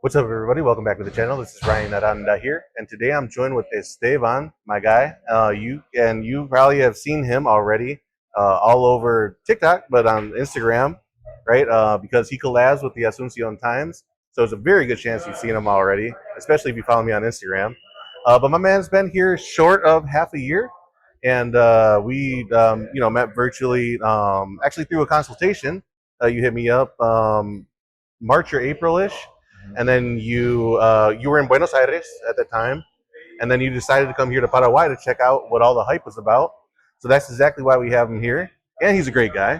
What's up, everybody? Welcome back to the channel. This is Ryan Aranda here, and today I'm joined with Esteban, my guy. You probably have seen him already all over TikTok, but on Instagram, right? Because he collabs with the Asuncion Times, so it's a very good chance you've seen him already, especially if you follow me on Instagram. But my man's been here short of half a year, and we met virtually, actually through a consultation. You hit me up March or April-ish, and then you were in Buenos Aires at the time, and then you decided to come here to Paraguay to check out what all the hype was about. So that's exactly why we have him here, and he's a great guy,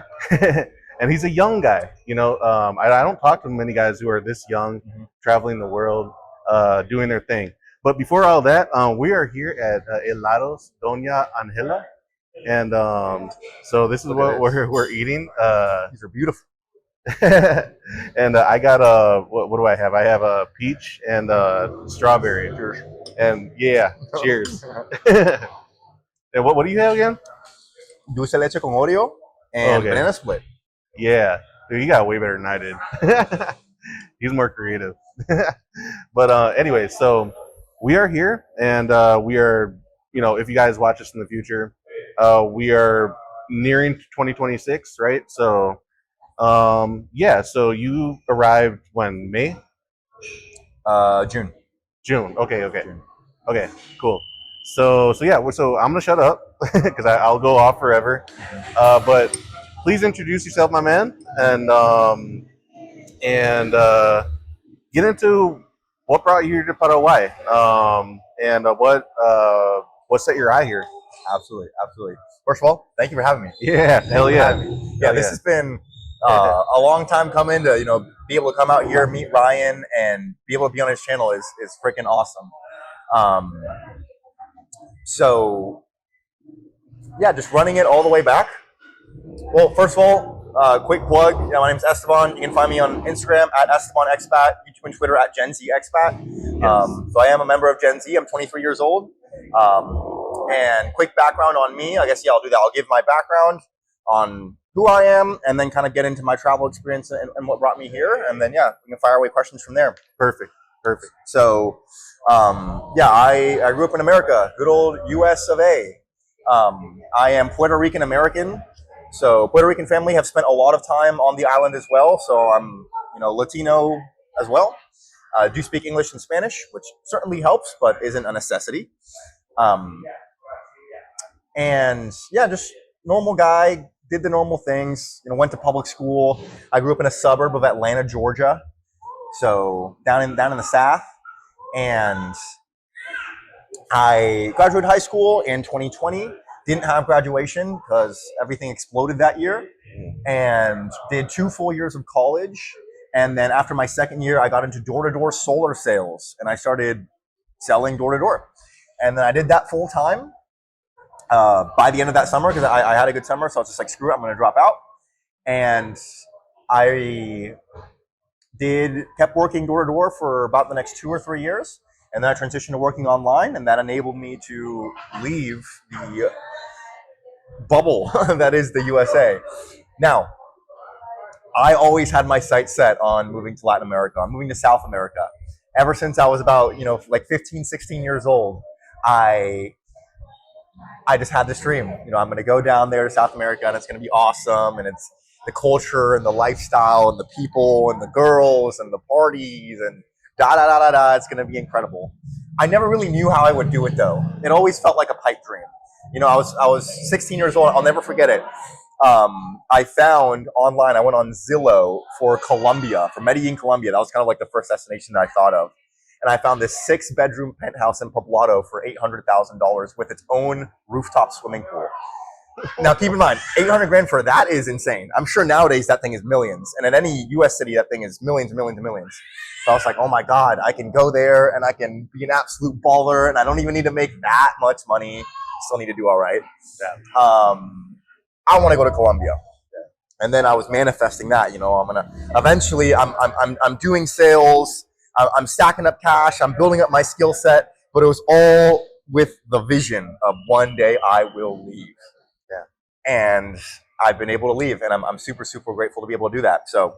and he's a young guy. I don't talk to many guys who are this young, traveling the world, doing their thing. But before all that, we are here at Helados Doña Angela, and so this is what we're eating. These are beautiful. And I got what do I have? I have a peach and a strawberry. Cheers. And yeah, cheers. And what do you have again? Dulce leche con Oreo and banana split. Yeah, dude, you got way better than I did. He's more creative. But anyway, so we are here, and we are, if you guys watch us in the future, we are nearing 2026, right? So so you arrived when? May? June. June. Okay. June. Okay, cool. So I'm gonna shut up because I'll go off forever. But please introduce yourself, my man, and get into what brought you here to Paraguay, and what set your eye here. Absolutely. First of all, thank you for having me. Yeah, hell yeah. This has been a long time coming to be able to come out here, meet Ryan, and be able to be on his channel is freaking awesome. So yeah, just running it all the way back. Well, first of all, quick plug. My name is Esteban. You can find me on Instagram at Esteban Expat, YouTube and Twitter at Gen Z Expat. So I am a member of Gen Z. I'm 23 years old. And quick background on me. I guess I'll do that. I'll give my background on who I am, and then kind of get into my travel experience and what brought me here, and then we can fire away questions from there. Perfect. So, I grew up in America, good old U.S. of A. I am Puerto Rican American, so Puerto Rican family have spent a lot of time on the island as well. So I'm Latino as well. Do speak English and Spanish, which certainly helps, but isn't a necessity. Just normal guy. Did the normal things, went to public school. I grew up in a suburb of Atlanta, Georgia. So down in the South. And I graduated high school in 2020. Didn't have graduation because everything exploded that year. And did 2 full years of college. And then after my second year, I got into door-to-door solar sales. And I started selling door-to-door. And then I did that full time. By the end of that summer, because I had a good summer, so I was just like, screw it, I'm going to drop out. And I kept working door to door for about the next 2 or 3 years, and then I transitioned to working online, and that enabled me to leave the bubble that is the USA. Now, I always had my sights set on moving to Latin America. I'm moving to South America. Ever since I was about 15, 16 years old, I just had this dream. I'm going to go down there to South America, and it's going to be awesome. And it's the culture and the lifestyle and the people and the girls and the parties and da-da-da-da-da. It's going to be incredible. I never really knew how I would do it, though. It always felt like a pipe dream. I was 16 years old. I'll never forget it. I found online, I went on Zillow for Colombia, for Medellin, Colombia. That was kind of like the first destination that I thought of. And I found this 6-bedroom penthouse in Poblado for $800,000 with its own rooftop swimming pool. Now, keep in mind, $800,000 for that is insane. I'm sure nowadays that thing is millions. And in any U.S. city, that thing is millions and millions and millions. So I was like, oh my God, I can go there and I can be an absolute baller, and I don't even need to make that much money. Still need to do all right. I want to go to Colombia. And then I was manifesting that, I'm gonna eventually. I'm doing sales. I'm stacking up cash. I'm building up my skill set. But it was all with the vision of one day I will leave. And I've been able to leave, and I'm super, super grateful to be able to do that. So,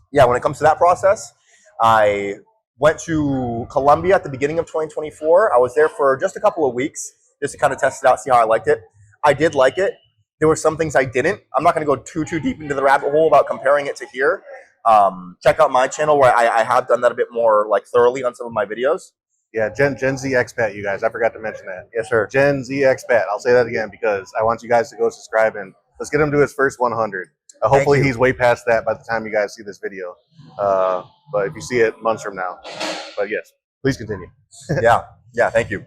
when it comes to that process, I Went to Colombia at the beginning of 2024. I was there for just a couple of weeks just to kind of test it out, see how I liked it. I did like it. There were some things I didn't. I'm not going to go too deep into the rabbit hole about comparing it to here. Check out my channel where I have done that a bit more like thoroughly on some of my videos. Yeah, Gen Z expat, you guys. I forgot to mention that. Yes, sir. Gen Z expat. I'll say that again because I want you guys to go subscribe and let's get him to his first 100. Hopefully he's way past that by the time you guys see this video. But if you see it months from now. But yes, please continue. yeah, thank you.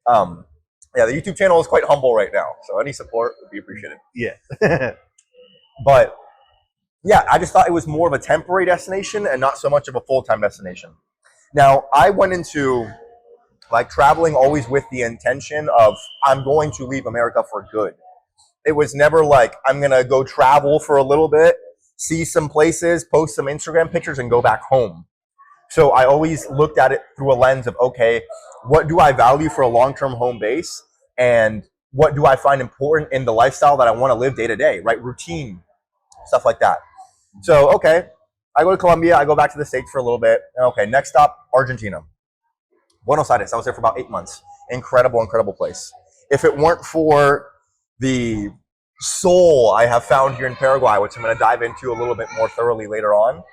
Yeah, the YouTube channel is quite humble right now, so any support would be appreciated. Yeah. But yeah, I just thought it was more of a temporary destination and not so much of a full-time destination. Now, I went into like traveling always with the intention of I'm going to leave America for good. It was never like I'm going to go travel for a little bit, see some places, post some Instagram pictures, and go back home. So I always looked at it through a lens of, okay, what do I value for a long-term home base? And what do I find important in the lifestyle that I want to live day to day, right? Routine, stuff like that. So, okay, I go to Colombia, I go back to the States for a little bit. Okay, next stop, Argentina. Buenos Aires, I was there for about 8 months. Incredible place. If it weren't for the soul I have found here in Paraguay, which I'm going to dive into a little bit more thoroughly later on,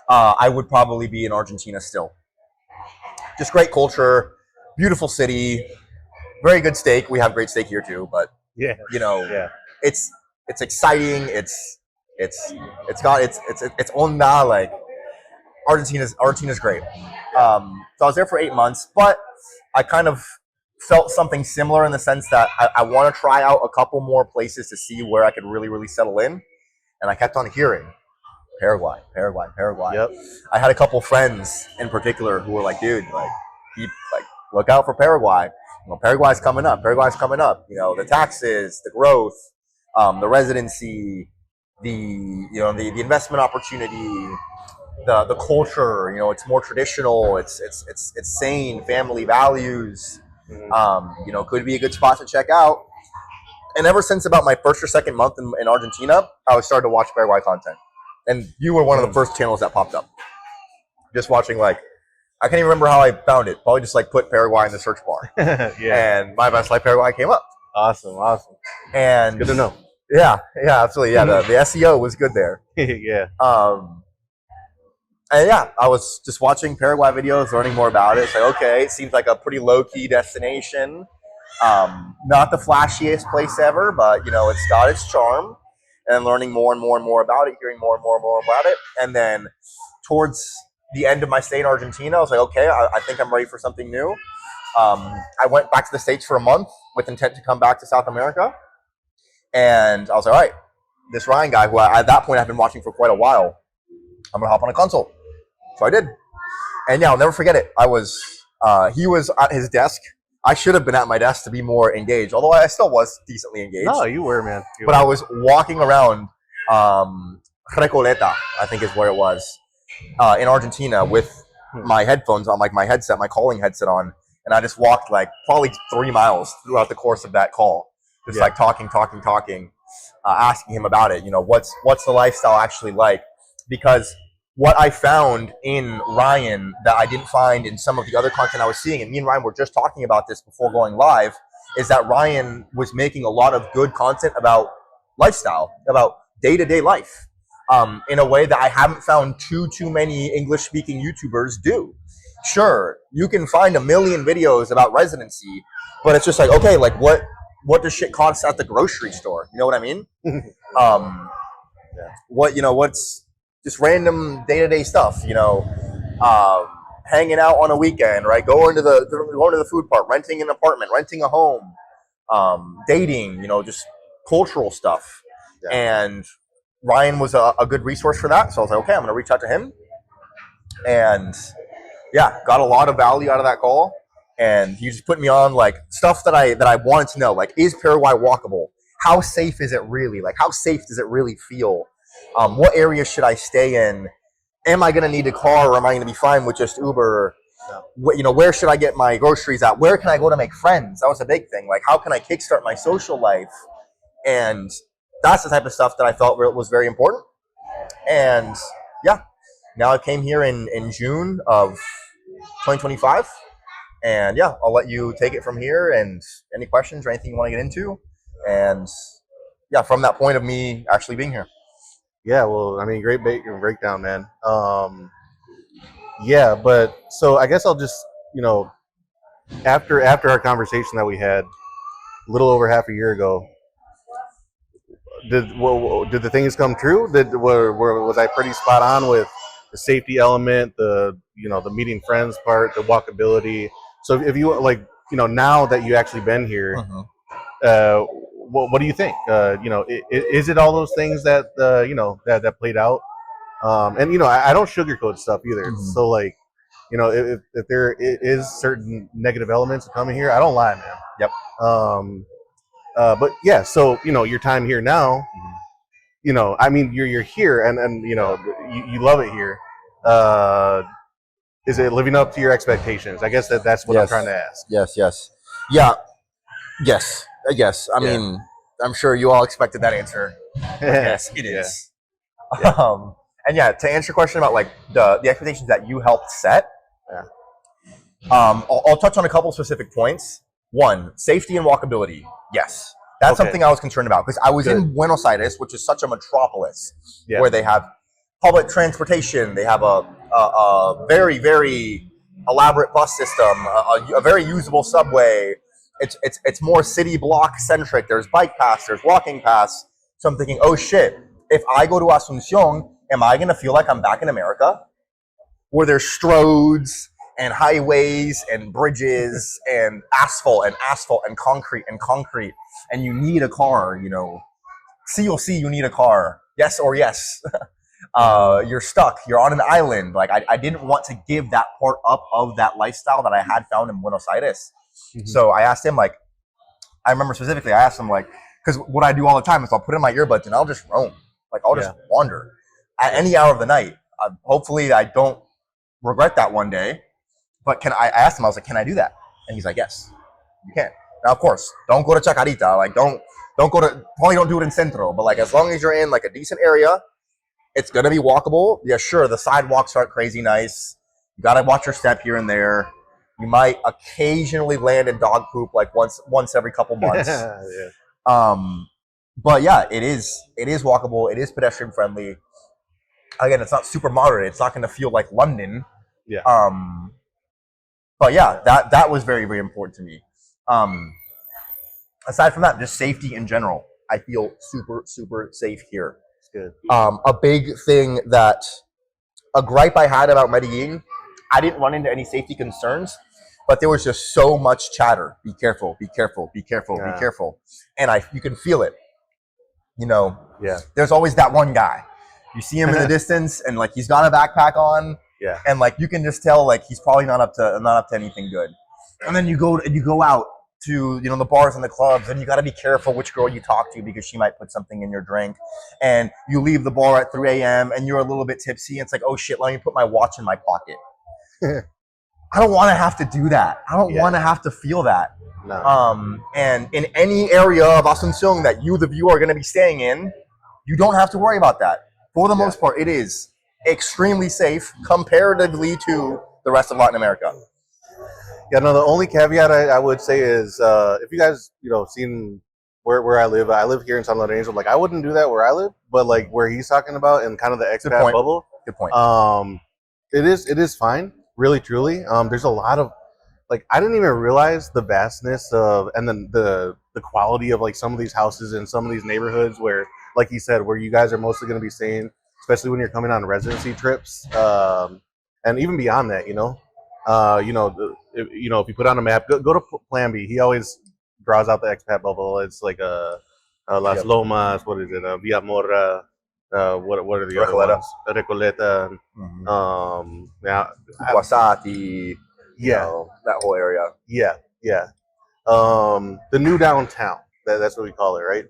I would probably be in Argentina still. Just great culture, beautiful city, very good steak. We have great steak here too, but Yeah. you know, Yeah. it's exciting. It's got its onda. Like Argentina's great. So I was there for 8 months, but I kind of felt something similar in the sense that I want to try out a couple more places to see where I could really settle in. And I kept on hearing Paraguay. Yep. I had a couple friends in particular who were like, dude, like, look out for Paraguay. You know, Paraguay's coming up. You know, the taxes, the growth, the residency, the investment opportunity, the culture. You know, it's more traditional. It's sane, family values. You know, could be a good spot to check out. And ever since about my first or second month in Argentina, I was starting to watch Paraguay content. And you were one of the first channels that popped up. Just watching, like, I can't even remember how I found it. Probably just like put Paraguay in the search bar. Yeah. And My Best Life Paraguay came up. Awesome. And Good to know. Yeah, absolutely. Yeah, the SEO was good there. Yeah. And yeah, I was just watching Paraguay videos, learning more about it. It's like, okay, it seems like a pretty low-key destination. Not the flashiest place ever, but, you know, it's got its charm. And learning more and more about it, hearing more and more about it. And then towards the end of my stay in Argentina, I was like, okay, I think I'm ready for something new. I went back to the States for a month with intent to come back to South America. And I was like, all right, this Ryan guy, who at that point I've been watching for quite a while, I'm going to hop on a consult. So I did. And yeah, I'll never forget it. He was at his desk. I should have been at my desk to be more engaged, although I still was decently engaged. No, you were, man. I was walking around Recoleta, I think is where it was, in Argentina with my headphones on, like my headset, my calling headset on. And I just walked like probably 3 miles throughout the course of that call. Just like talking, asking him about it. You know, what's the lifestyle actually like? Because what I found in Ryan that I didn't find in some of the other content I was seeing, and me and Ryan were just talking about this before going live, is that Ryan was making a lot of good content about lifestyle, about day-to-day life, in a way that I haven't found too many English-speaking YouTubers do. Sure, you can find a million videos about residency, but it's just like, okay, like what does shit cost at the grocery store? You know what I mean? What's just random day-to-day stuff, you know, hanging out on a weekend, right? Going to the food park, renting an apartment, renting a home, dating, you know, just cultural stuff. Yeah. And Ryan was a good resource for that. So I was like, okay, I'm going to reach out to him. And yeah, got a lot of value out of that call. And he just put me on like stuff that I wanted to know. Like, is Paraguay walkable? How safe is it really? Like, how safe does it really feel? What areas should I stay in? Am I going to need a car, or am I going to be fine with just Uber? Yeah. Where should I get my groceries at? Where can I go to make friends? That was a big thing. Like, how can I kickstart my social life? And that's the type of stuff that I felt was very important. And yeah, now I came here in June of 2025. And yeah, I'll let you take it from here, and any questions or anything you want to get into. And yeah, from that point of me actually being here. Yeah, well, I mean, great breakdown, man. Yeah, but so I guess I'll just, after our conversation that we had a little over half a year ago, did the things come true? Was I pretty spot on with the safety element, the meeting friends part, the walkability? So if you now that you actually been here, what do you think? Is it all those things that that played out? And I don't sugarcoat stuff either. Mm-hmm. So if there is certain negative elements coming here, I don't lie, man. Yep. But yeah, so your time here now, I mean, you're here, and you love it here. Is it living up to your expectations? I guess that's what I'm trying to ask. Yes. Yeah. Yes. I mean, I'm sure you all expected that answer. Yes, it is. Yeah. And yeah, to answer your question about like the expectations that you helped set, I'll touch on a couple specific points. One, safety and walkability. Yes, that's something I was concerned about because I was in Buenos Aires, which is such a metropolis, where they have public transportation. They have a very, very elaborate bus system, a very usable subway. It's more city block centric. There's bike paths, there's walking paths. So I'm thinking, oh shit, if I go to Asunción, am I gonna feel like I'm back in America, where there's stroads and highways and bridges and asphalt and concrete, and you need a car, COC, you need a car, yes or yes. You're stuck, you're on an island. Like I didn't want to give that part up of that lifestyle that I had found in Buenos Aires. Mm-hmm. So I asked him, like, I remember specifically, I asked him, like, because what I do all the time is I'll put in my earbuds and I'll just roam. Like, I'll just wander at any hour of the night. Hopefully I don't regret that one day. But I asked him, I was like, can I do that? And he's like, yes, you can. Now, of course, don't go to Chacarita. Like, don't go to, probably don't do it in Centro. But, like, as long as you're in, like, a decent area, it's going to be walkable. Yeah, sure, the sidewalks aren't crazy nice. You got to watch your step here and there. You might occasionally land in dog poop, like, once every couple months. But, yeah, it is walkable. It is pedestrian friendly. Again, it's not super moderate. It's not going to feel like London. Yeah. But yeah, that was very, very important to me. Aside from that, just safety in general, I feel super, super safe here. It's good. A big thing a gripe I had about Medellin, I didn't run into any safety concerns, but there was just so much chatter. Be careful, be careful, be careful, be careful. And you can feel it. There's always that one guy. You see him in the distance, and like he's got a backpack on. Yeah. And like you can just tell like he's probably not up to anything good. And then you go out to the bars and the clubs, and you got to be careful which girl you talk to because she might put something in your drink. And you leave the bar at 3 a.m. and you're a little bit tipsy. And it's like, oh shit, let me put my watch in my pocket. I don't want to have to do that. I don't want to have to feel that. No. And in any area of Asunción that the viewer, are going to be staying in, you don't have to worry about that. For the most part, it is extremely safe comparatively to the rest of Latin America. Yeah, no, the only caveat I would say is if you guys, seen where I live here in San Lorenzo, like I wouldn't do that where I live, but like where he's talking about and kind of the expat bubble. Good point. It is fine, really, truly. There's a lot of, like, I didn't even realize the vastness of, and then the quality of like some of these houses in some of these neighborhoods where, like he said, where you guys are mostly going to be staying, especially when you're coming on residency trips, and even beyond that, if you put on a map, go to Plan B. He always draws out the expat bubble. It's like Las Lomas. What is it? Villamorra. What are the other ones? Recoleta. Mm-hmm. Now Guasati. That whole area. Yeah. The new downtown. That's what we call it, right?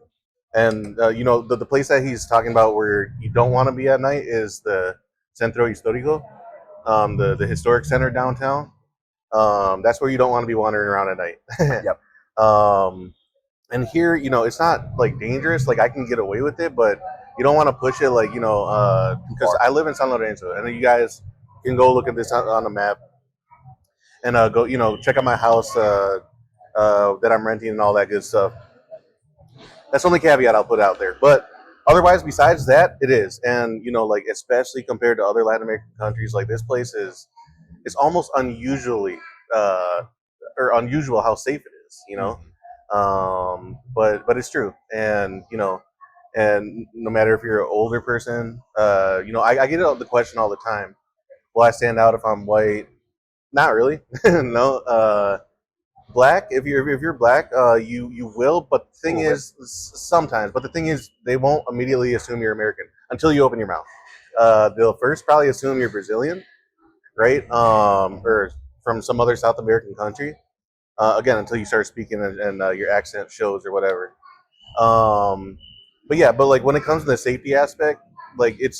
And the place that he's talking about where you don't want to be at night is the Centro Histórico, the historic center downtown. That's where you don't want to be wandering around at night. Yep. And here, it's not like dangerous. Like I can get away with it, but you don't want to push it. Like because I live in San Lorenzo, and you guys can go look at this on the map. and go, check out my house that I'm renting and all that good stuff. That's the only caveat I'll put out there. But otherwise, besides that, it is. And, like, especially compared to other Latin American countries, like, this place is, it's almost uh, unusual how safe it is. But it's true. And, and no matter if you're an older person, I get the question all the time. Will I stand out if I'm white? Not really. No. Black, if you're black, you will. But the thing is, sometimes. But the thing is, they won't immediately assume you're American until you open your mouth. They'll first probably assume you're Brazilian, right? Or from some other South American country. Again, until you start speaking and your accent shows or whatever. But yeah, but like when it comes to the safety aspect, like it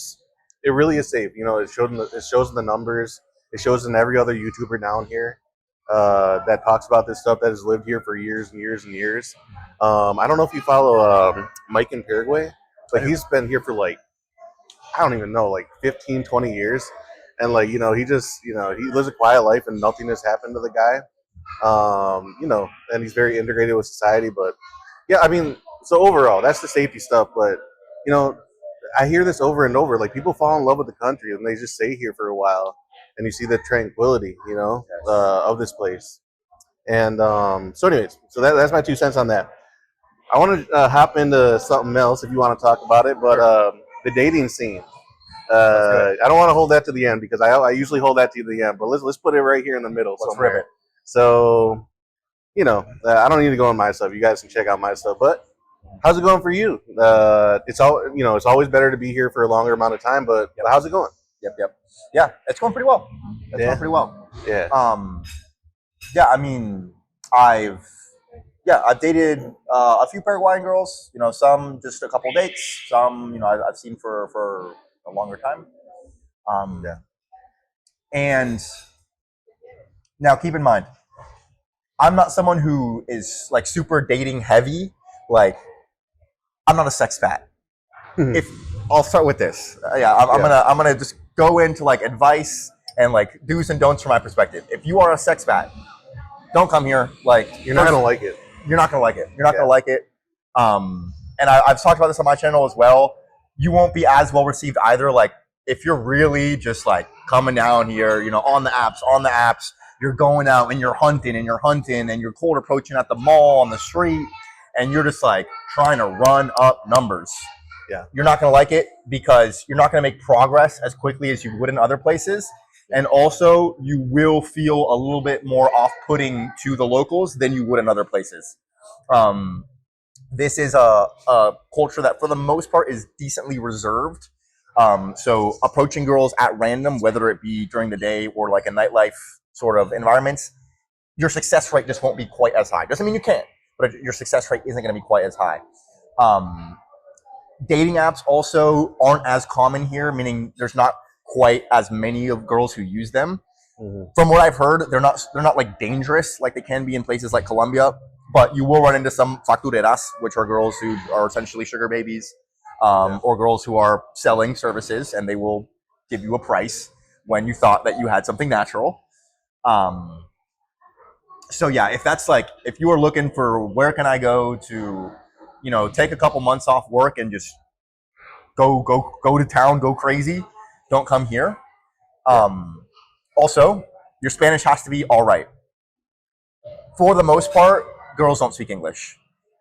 really is safe. It shows in the numbers. It shows in every other YouTuber down here that talks about this stuff that has lived here for years and years and years. I don't know if you follow Mike in Paraguay, but he's been here for like, I don't even know, like 15, 20 years. And like, he just, he lives a quiet life and nothing has happened to the guy. And he's very integrated with society. But yeah, I mean, so overall, that's the safety stuff. But, I hear this over and over. Like, people fall in love with the country and they just stay here for a while. And you see the tranquility, of this place. And so anyways, so that's my 2 cents on that. I want to hop into something else if you want to talk about it. But the dating scene. I don't want to hold that to the end because I usually hold that to the end. But let's put it right here in the middle somewhere. Rip it. So, I don't need to go on my stuff. You guys can check out my stuff. But how's it going for you? It's always better to be here for a longer amount of time. But how's it going? Yep. Yeah, it's going pretty well. Yeah. Yeah. Yeah, I mean, I've dated a few Paraguayan girls. Some just a couple dates. Some, I've seen for a longer time. And now keep in mind, I'm not someone who is like super dating heavy. Like, I'm not a sex fat. If I'll start with this, I'm gonna just go into like advice and like do's and don'ts from my perspective. If you are a sex fat, don't come here. Like, you're not gonna like it. You're not gonna like it. You're not gonna like it. And I've talked about this on my channel as well. You won't be as well received either. Like, if you're really just like coming down here, on the apps, you're going out and you're hunting and you're cold approaching at the mall, on the street, and you're just like trying to run up numbers. Yeah. You're not going to like it because you're not going to make progress as quickly as you would in other places. And also, you will feel a little bit more off-putting to the locals than you would in other places. This is a culture that, for the most part, is decently reserved. So approaching girls at random, whether it be during the day or like a nightlife sort of environments, your success rate just won't be quite as high. Doesn't mean you can't, but your success rate isn't going to be quite as high. Dating apps also aren't as common here, meaning there's not quite as many of girls who use them. Mm-hmm. From what I've heard, they're not like dangerous like they can be in places like Colombia, but you will run into some factureras, which are girls who are essentially sugar babies, or girls who are selling services, and they will give you a price when you thought that you had something natural. So yeah, if you are looking for where can I go to, take a couple months off work and just go to town, go crazy, don't come here. Also, your Spanish has to be all right. For the most part, girls don't speak English.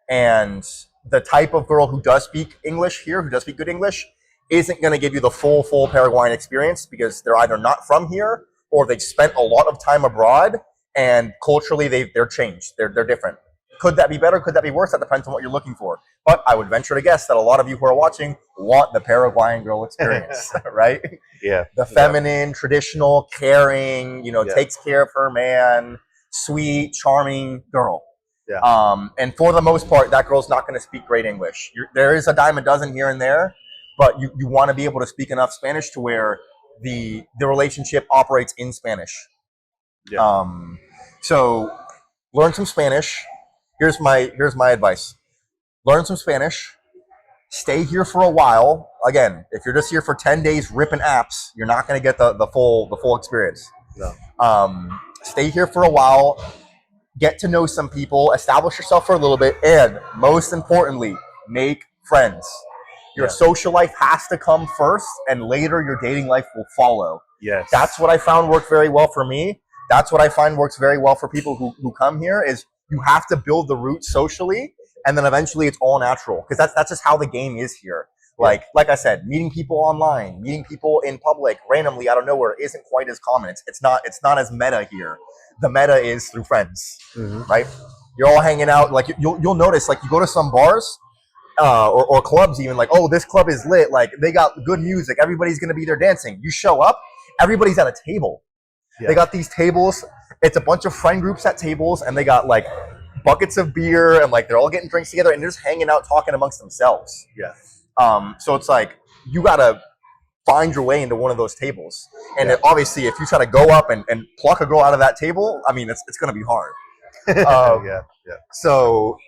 And the type of girl who does speak English here, who does speak good English, isn't going to give you the full Paraguayan experience because they're either not from here or they've spent a lot of time abroad, and culturally they're changed. They're different. Could that be better? Could that be worse? That depends on what you're looking for. But I would venture to guess that a lot of you who are watching want the Paraguayan girl experience, right? Yeah. The feminine, traditional, caring, takes care of her man, sweet, charming girl. Yeah. And for the most part, that girl's not going to speak great English. There is a dime a dozen here and there, but you want to be able to speak enough Spanish to where the relationship operates in Spanish. Yeah. So learn some Spanish. Here's my advice. Learn some Spanish. Stay here for a while. Again, if you're just here for 10 days ripping apps, you're not going to get the full experience. No. Stay here for a while, get to know some people, establish yourself for a little bit, and most importantly, make friends. Your social life has to come first, and later your dating life will follow. Yes. That's what I found worked very well for me. That's what I find works very well for people who come here is you have to build the roots socially, and then eventually it's all natural, because that's just how the game is here. Like I said, meeting people online, meeting people in public randomly out of nowhere isn't quite as common. It's not as meta here. The meta is through friends, right? You're all hanging out. Like you'll notice, like you go to some bars or clubs, even like, oh, this club is lit. Like they got good music. Everybody's gonna be there dancing. You show up, everybody's at a table. They got these tables. It's a bunch of friend groups at tables, and they got like buckets of beer, and like they're all getting drinks together, and they're just hanging out, talking amongst themselves. Yeah. So it's like you gotta find your way into one of those tables, and obviously, if you try to go up and pluck a girl out of that table, I mean, it's gonna be hard. So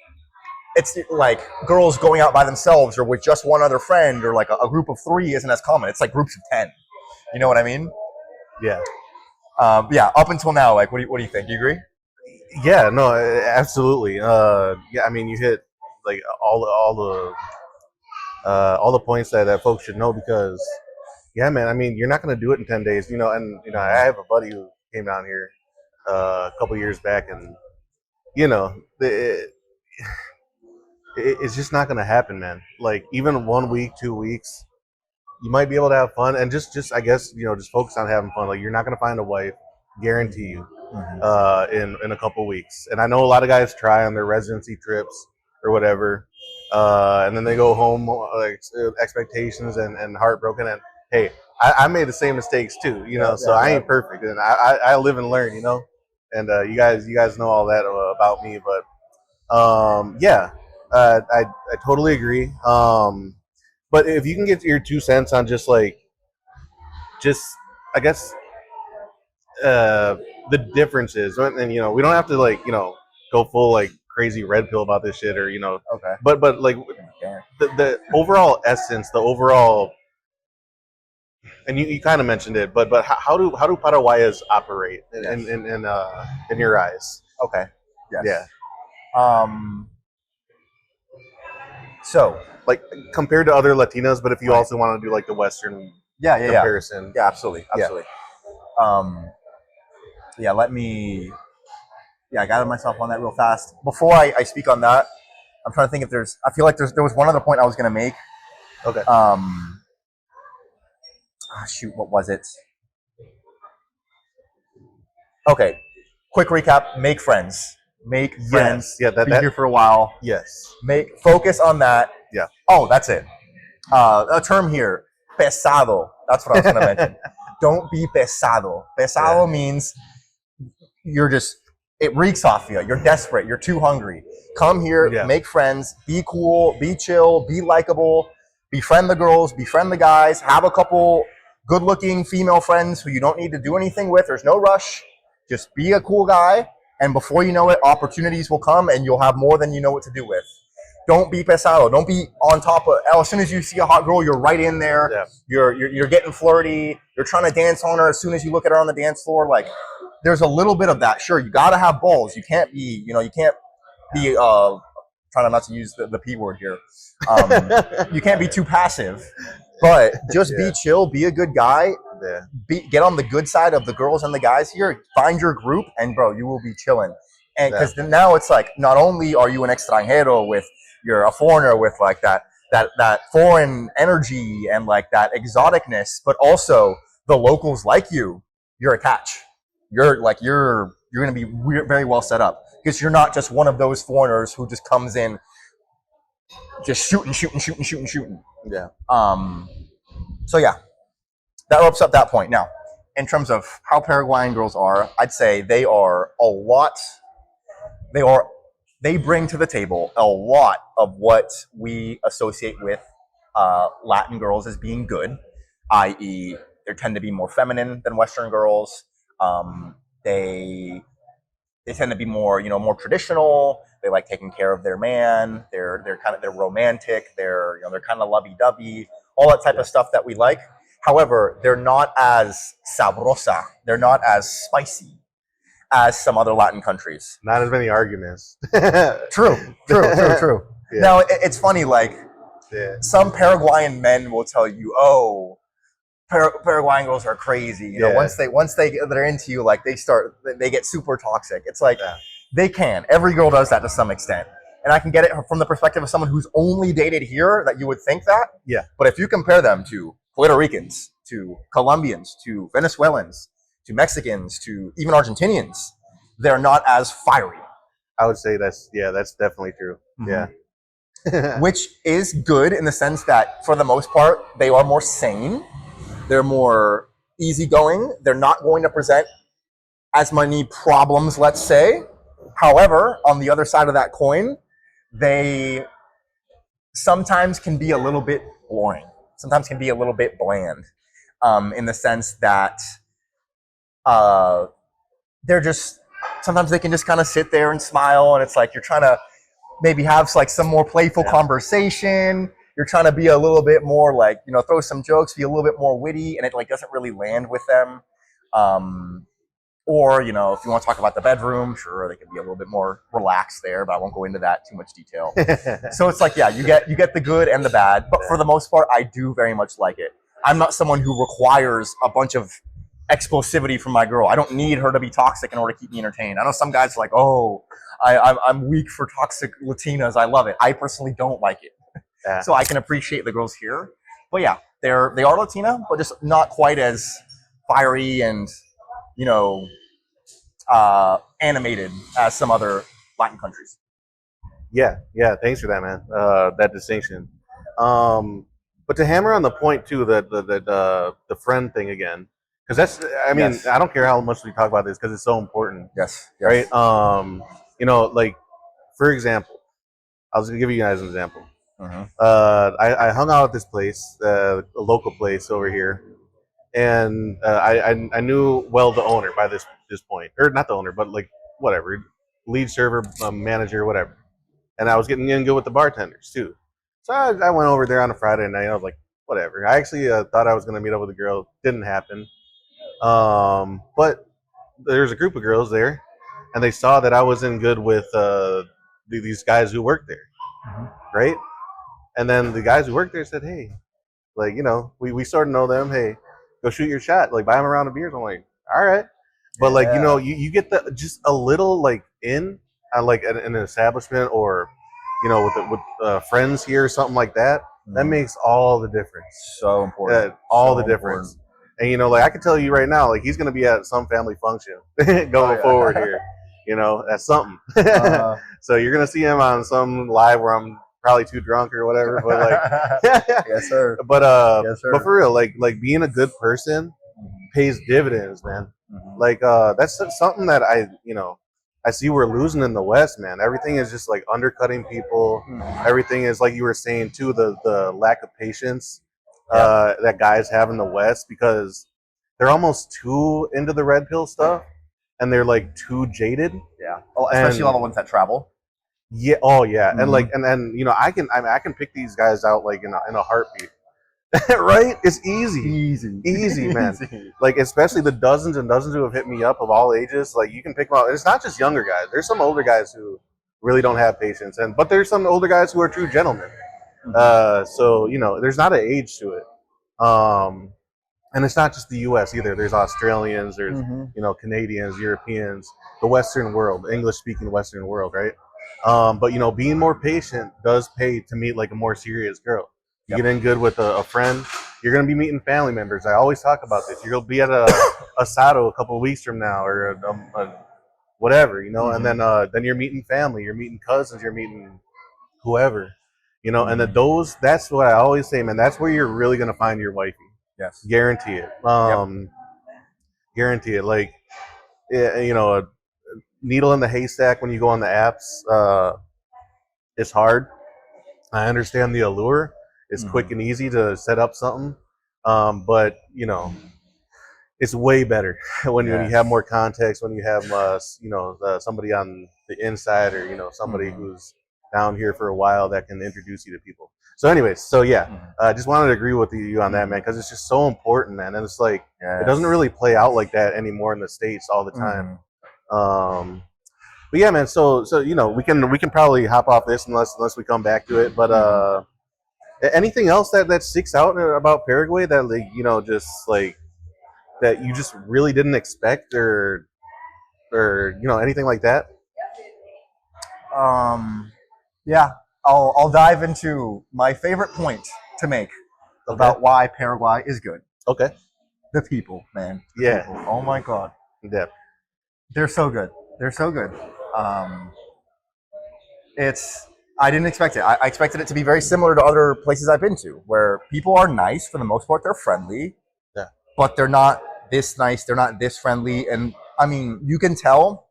it's like girls going out by themselves or with just one other friend or like a group of 3 isn't as common. It's like groups of 10. You know what I mean? Yeah. Up until now, like, what do you think? You agree? Yeah, no, absolutely. Yeah, I mean, you hit like all the points that folks should know, because, yeah, man, I mean, you're not going to do it in 10 days, and I have a buddy who came down here a couple years back, and it's just not going to happen, man. Like even 1 week, 2 weeks, you might be able to have fun, and just I guess just focus on having fun. Like you're not going to find a wife, guarantee you, in a couple weeks. And I know a lot of guys try on their residency trips or whatever, and then they go home like expectations and heartbroken. And hey, I made the same mistakes too, so I ain't perfect, and I live and learn, and you guys know all that about me. But I totally agree. But if you can get your 2 cents on just I guess the differences, and we don't have to go full like crazy red pill about this shit, or Okay. but like the overall essence, the overall, and you kind of mentioned it, but how do Paraguayans operate in your eyes? Okay. Yes. Yeah. So, like compared to other Latinas, but if you also want to do like the Western comparison. Yeah, absolutely. Let me. I gathered myself on that real fast. Before I speak on that, I'm trying to think if there's. I feel like there was one other point I was going to make. Okay. Shoot, what was it? Okay, quick recap. Make friends. Make friends. Yeah, be here for a while. Yes. Focus on that. Yeah. Oh, that's it. A term here, pesado. That's what I was going to mention. Don't be pesado. Pesado means it reeks off you. You're desperate. You're too hungry. Come here, make friends, be cool, be chill, be likable, befriend the girls, befriend the guys, have a couple good-looking female friends who you don't need to do anything with. There's no rush. Just be a cool guy, and before you know it, opportunities will come, and you'll have more than you know what to do with. Don't be pesado. Don't be on top of. As soon as you see a hot girl, you're right in there. Yeah. You're getting flirty. You're trying to dance on her. As soon as you look at her on the dance floor, like there's a little bit of that. Sure, you got to have balls. You can't be. Trying not to use the P word here. You can't be too passive, but just be chill. Be a good guy. Yeah. Get on the good side of the girls and the guys here. Find your group, and bro, you will be chilling. And because now it's like, not only are you an extranjero you're a foreigner with like that foreign energy and like that exoticness, but also the locals like you. You're attached. You're going to be very well set up, because you're not just one of those foreigners who just comes in just shooting. Yeah. So yeah, that wraps up that point. Now, in terms of how Paraguayan girls are, I'd say they are a lot. They bring to the table a lot of what we associate with Latin girls as being good, i.e., they tend to be more feminine than Western girls. They tend to be more traditional. They like taking care of their man. They're romantic. They're kind of lovey-dovey. All that type of stuff that we like. However, they're not as sabrosa. They're not as spicy as some other Latin countries. Not as many arguments. True. Yeah. Now, it's funny, like, Yeah. some Paraguayan men will tell you, oh, Paraguayan girls are crazy. You know, once they're into you, like, they get super toxic. It's like, they can. Every girl does that to some extent. And I can get it from the perspective of someone who's only dated here that you would think that. Yeah. But if you compare them to Puerto Ricans, to Colombians, to Venezuelans, to Mexicans, to even Argentinians, they're not as fiery. I would say that's definitely true. Mm-hmm. Yeah. Which is good in the sense that, for the most part, they are more sane. They're more easygoing. They're not going to present as many problems, let's say. However, on the other side of that coin, they sometimes can be a little bit boring. Sometimes can be a little bit bland, in the sense that they're just, sometimes they can just kind of sit there and smile, and it's like you're trying to maybe have like some more playful conversation. You're trying to be a little bit more like, you know, throw some jokes, be a little bit more witty, and it like doesn't really land with them. Or, you know, if you want to talk about the bedroom, sure, they can be a little bit more relaxed there, but I won't go into that too much detail. So it's like, yeah, you get the good and the bad, but for the most part, I do very much like it. I'm not someone who requires a bunch of explosivity from my girl. I don't need her to be toxic in order to keep me entertained. I know some guys are like, oh, I'm weak for toxic Latinas. I love it. I personally don't like it. Yeah. So I can appreciate the girls here. But yeah, they are Latina, but just not quite as fiery and, you know, animated as some other Latin countries. Yeah. Thanks for that, man. That distinction. But to hammer on the point too, that the friend thing again, because that's, I mean, I don't care how much we talk about this because it's so important. Yes. Right. You know, like, for example, I was gonna give you guys an example. I hung out at this place, a local place over here, and I knew the owner by this point, or not the owner, but like whatever, lead server, manager, whatever. And I was getting in good with the bartenders too. So I went over there on a Friday night. I was like, whatever. I actually thought I was gonna meet up with a girl. Didn't happen. But there's a group of girls there, and they saw that I was in good with these guys who worked there, right? And then the guys who worked there said, hey, like, you know, we sort of know them. Hey, go shoot your shot. Like, buy them a round of beers. I'm like, all right. But like, you know, you get the just a little like in like an establishment, or, you know, with friends here or something like that. That makes all the difference. So important. All the difference. And, you know, like, I can tell you right now, like, he's going to be at some family function going forward here. You know, that's something. So you're going to see him on some live where I'm probably too drunk or whatever. But like, yes, sir. But but for real, like being a good person pays dividends, man. Like, that's something that I see we're losing in the West, man. Everything is just like undercutting people. Everything is, like you were saying too, the lack of patience that guys have in the West, because they're almost too into the red pill stuff, and they're like too jaded. Yeah, especially all the ones that travel. Yeah. Oh yeah. And like, and you know, I can pick these guys out like in a heartbeat. Right? It's easy, man. Like, especially the dozens and dozens who have hit me up of all ages. Like, you can pick them out. It's not just younger guys. There's some older guys who really don't have patience, but there's some older guys who are true gentlemen. So, you know, there's not an age to it. And it's not just the U.S. either. There's Australians, there's you know, Canadians, Europeans, the Western world, English-speaking Western world, right? But, you know, being more patient does pay to meet like a more serious girl. You get in good with a friend, you're going to be meeting family members. I always talk about this. You'll be at a asado a couple of weeks from now, or a whatever, you know, and then you're meeting family, you're meeting cousins, you're meeting whoever, you know, and that's what I always say, man. That's where you're really going to find your wifey. Yes. Guarantee it. Guarantee it. Like, you know, a needle in the haystack when you go on the apps, it's hard. I understand the allure. It's quick and easy to set up something, but you know, it's way better when you have more context. When you have you know, somebody on the inside, or you know, somebody who's down here for a while that can introduce you to people. So, anyways, so I just wanted to agree with you on that, man, because it's just so important, man. And it's like it doesn't really play out like that anymore in the States all the time. But yeah, man. So you know, we can probably hop off this unless we come back to it. But anything else that sticks out about Paraguay that, like, you know, just like that you just really didn't expect, or you know, anything like that? Yeah, I'll dive into my favorite point to make Okay. about why Paraguay is good. Okay. The people, man. The Yeah. people. Oh my God. Yeah. They're so good. They're so good. It's I didn't expect it. I expected it to be very similar to other places I've been to, where people are nice for the most part. They're friendly, Yeah. but they're not this nice. They're not this friendly. And I mean, you can tell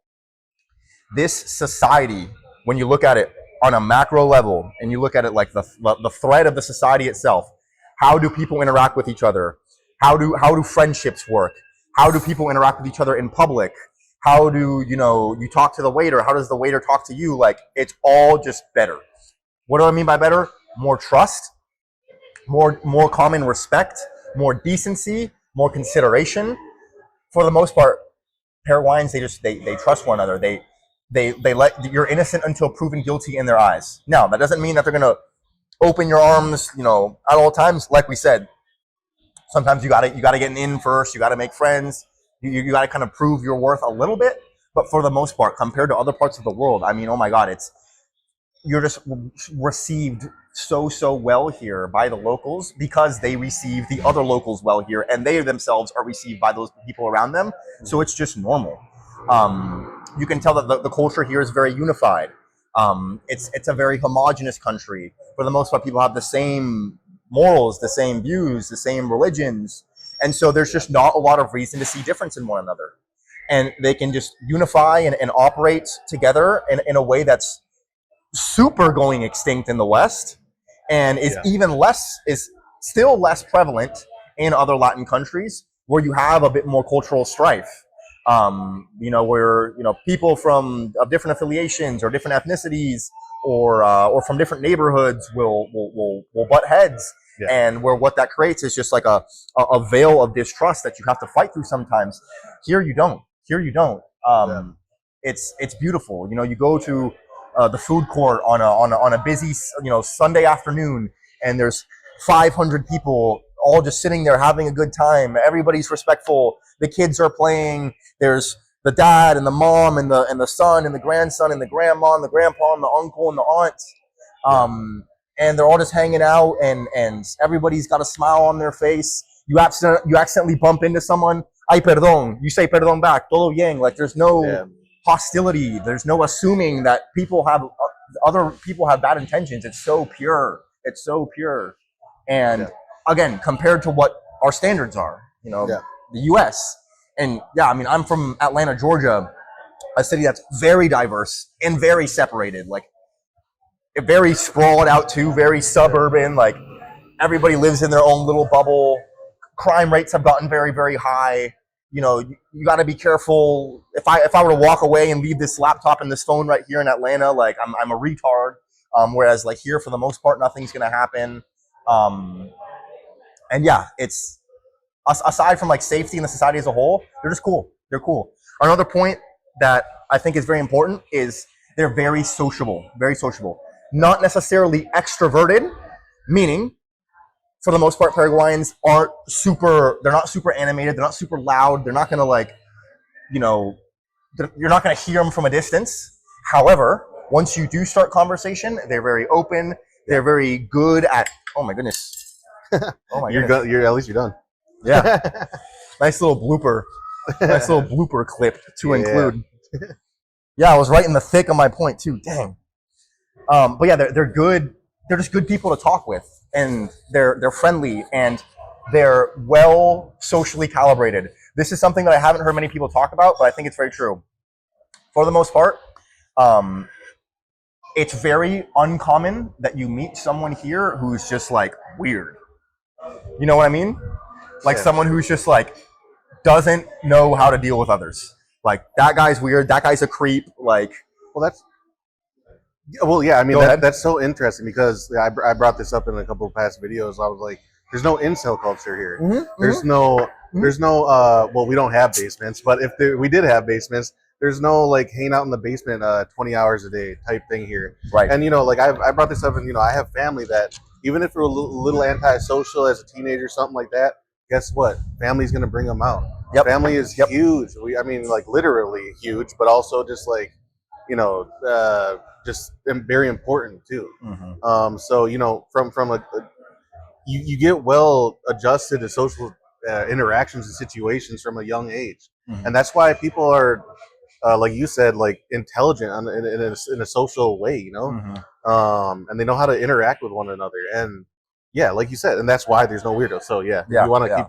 this society when you look at it on a macro level, and you look at it like the thread of the society itself. How do people interact with each other? How do friendships work? How do people interact with each other in public? How do you talk to the waiter? How does the waiter talk to you? Like, it's all just better. What do I mean by better? More trust, more common respect, more decency, more consideration. For the most part, Paraguayans, they trust one another. They let you're innocent until proven guilty in their eyes. Now, that doesn't mean that they're gonna open your arms, at all times. Like we said, sometimes you gotta get in first. You gotta make friends. You gotta kind of prove your worth a little bit. But for the most part, compared to other parts of the world, I mean, oh my God, you're just received so well here by the locals, because they receive the other locals well here, and they themselves are received by those people around them. So it's just normal. You can tell that the culture here is very unified. It's a very homogenous country. For the most part, people have the same morals, the same views, the same religions. And so there's just not a lot of reason to see difference in one another. And they can just unify and operate together in a way that's super going extinct in the West, and is still less prevalent in other Latin countries, where you have a bit more cultural strife. Where people of different affiliations or different ethnicities or from different neighborhoods will butt heads. Yeah. And where what that creates is just like a veil of distrust that you have to fight through sometimes. Here you don't. It's beautiful. You go to the food court on a busy Sunday afternoon, and there's 500 people all just sitting there having a good time. Everybody's respectful. The kids are playing. There's the dad and the mom and the son and the grandson and the grandma and the grandpa and the uncle and the aunt. And they're all just hanging out, and everybody's got a smile on their face. You accidentally bump into someone. Ay, perdón. You say perdón back. Todo bien. Like, there's no hostility. There's no assuming that other people have bad intentions. It's so pure. And again, compared to what our standards are, the U.S. And I mean, I'm from Atlanta, Georgia, a city that's very diverse and very separated, like very sprawled out too, very suburban. Like, everybody lives in their own little bubble. Crime rates have gotten very, very high. You got to be careful. If I were to walk away and leave this laptop and this phone right here in Atlanta, like, I'm a retard. Whereas, like, here, for the most part, nothing's gonna happen. And it's aside from like safety and the society as a whole, they're just cool. They're cool. Another point that I think is very important is they're very sociable. Very sociable. Not necessarily extroverted, meaning, for the most part, Paraguayans they're not super animated. They're not super loud. They're not going to you're not going to hear them from a distance. However, once you do start conversation, they're very open. They're very good at, oh my goodness. Oh my goodness. You're at least you're done. Yeah. Nice little blooper clip to include. Yeah, I was right in the thick of my point too. Dang. But yeah, they're good. They're just good people to talk with, and they're friendly, and they're well socially calibrated. This is something that I haven't heard many people talk about, but I think it's very true. For the most part, it's very uncommon that you meet someone here who's just like weird. You know what I mean? Like, someone who's just like doesn't know how to deal with others. Like, that guy's weird. That guy's a creep. Like, I mean, that's so interesting, because I brought this up in a couple of past videos. I was like, there's no incel culture here. There's no, we don't have basements, but if we did have basements, there's no like hanging out in the basement 20 hours a day type thing here. Right. And like I brought this up, and I have family that even if we're a little antisocial as a teenager, something like that. Guess what? Family's gonna bring them out. Yep. Family is huge. I mean, like literally huge, but also just like just very important too. Mm-hmm. So from you get well adjusted to social interactions and situations from a young age, Mm-hmm. and that's why people are like you said, like intelligent in a social way, Mm-hmm. and they know how to interact with one another, and yeah, like you said, and that's why there's no weirdos. So yeah, you want to keep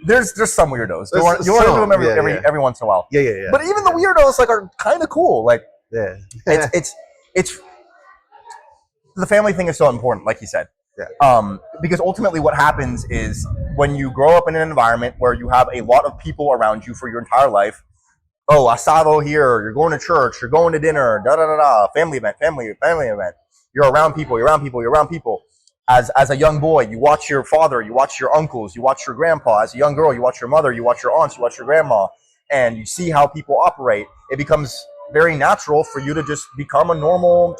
There's some weirdos. You want to do them every once in a while. Yeah. But even the weirdos like are kind of cool. Like it's the family thing is so important, like you said. Yeah. Because ultimately what happens is when you grow up in an environment where you have a lot of people around you for your entire life, asado here, you're going to church, you're going to dinner, family event. You're around people. As a young boy, you watch your father, you watch your uncles, you watch your grandpa. As a young girl, you watch your mother, you watch your aunts, you watch your grandma, and you see how people operate. It becomes very natural for you to just become a normal,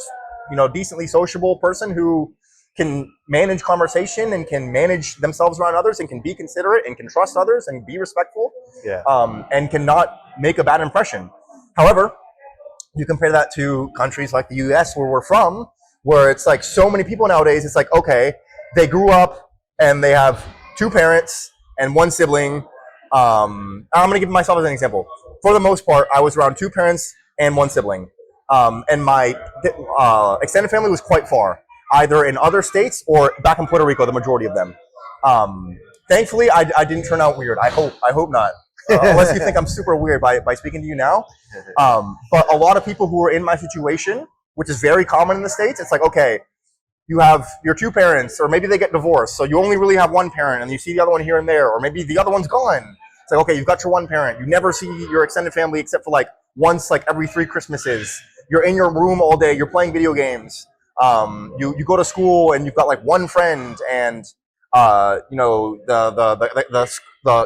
decently sociable person who can manage conversation and can manage themselves around others and can be considerate and can trust others and be respectful. Yeah. And cannot make a bad impression. However, you compare that to countries like the US where we're from, where it's like so many people nowadays, it's like, okay, they grew up and they have two parents and one sibling. I'm going to give myself as an example. For the most part, I was around two parents and one sibling. And my extended family was quite far, either in other states or back in Puerto Rico, the majority of them. Thankfully, I didn't turn out weird. I hope not. Unless you think I'm super weird by speaking to you now. But a lot of people who are in my situation, which is very common in the States, it's like, okay, you have your two parents, or maybe they get divorced, so you only really have one parent, and you see the other one here and there, or maybe the other one's gone. It's like, okay, you've got your one parent. You never see your extended family except for like once, like every 3 Christmases. You're in your room all day. You're playing video games. You go to school and you've got like one friend, and the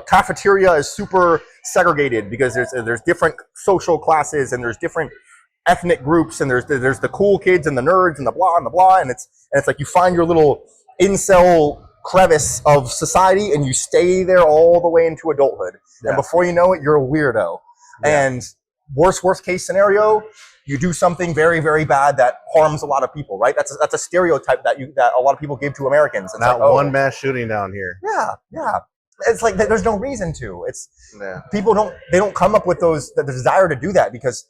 cafeteria is super segregated because there's different social classes and there's different ethnic groups, and there's the cool kids and the nerds and the blah, and it's like you find your little incel crevice of society and you stay there all the way into adulthood. And before you know it, you're a weirdo. And worst case scenario, you do something very, very bad that harms a lot of people, right? That's a stereotype that a lot of people give to Americans. It's not like, one mass shooting down here. Yeah. It's like there's no reason to. People don't come up with the desire to do that, because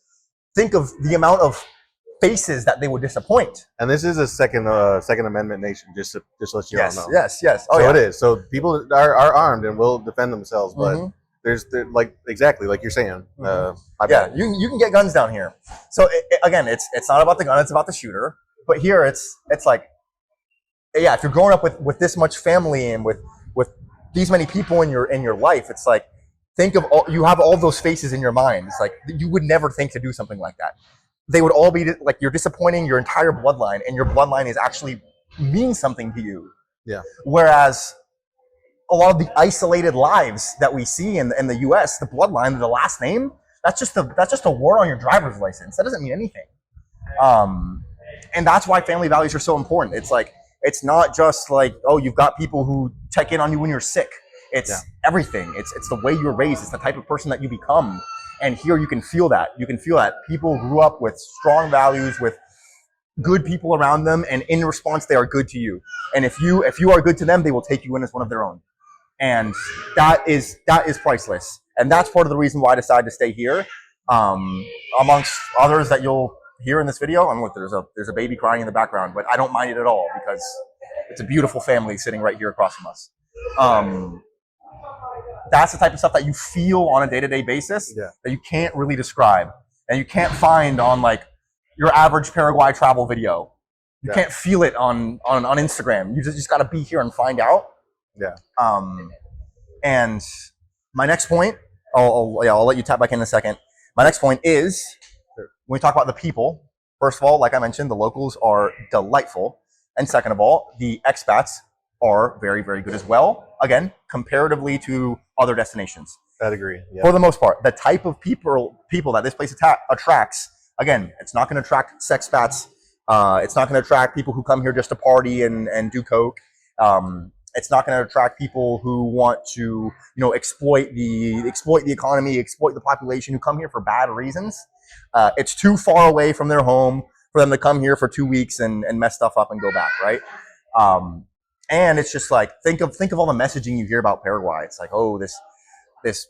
think of the amount of faces that they would disappoint. And this is a Second Amendment nation, just to let you all know. Yes. It is. So people are armed and will defend themselves, but there's like exactly like you're saying. You can get guns down here. So again, it's not about the gun; it's about the shooter. But here, it's like, if you're growing up with this much family and with these many people in your life, it's like, think of you have all those faces in your mind. It's like you would never think to do something like that. They would all be like, you're disappointing your entire bloodline, and your bloodline is actually means something to you. Yeah. Whereas a lot of the isolated lives that we see in the U.S., the bloodline, the last name, that's just a word on your driver's license. That doesn't mean anything. And that's why family values are so important. It's like, it's not just like, you've got people who check in on you when you're sick. It's everything. It's the way you're raised. It's the type of person that you become. And here you can feel that. You can feel that people grew up with strong values, with good people around them, and in response, they are good to you. And if you are good to them, they will take you in as one of their own. And that is priceless. And that's part of the reason why I decided to stay here. Amongst others that you'll hear in this video, there's a baby crying in the background, but I don't mind it at all because it's a beautiful family sitting right here across from us. That's the type of stuff that you feel on a day-to-day basis that you can't really describe, and you can't find on like your average Paraguay travel video. You can't feel it on Instagram. You just got to be here and find out. And my next point, I'll let you tap back in a second. My next point is, when we talk about the people, first of all, like I mentioned, the locals are delightful. And second of all, the expats are very, very good as well. Again, comparatively to other destinations. I'd agree. Yeah. For the most part, the type of people that this place attracts, again, it's not going to attract sex expats. It's not going to attract people who come here just to party and do coke. It's not going to attract people who want to, exploit the economy, exploit the population, who come here for bad reasons. It's too far away from their home for them to come here for 2 weeks and mess stuff up and go back, right? And it's just like, think of all the messaging you hear about Paraguay. It's like, oh, this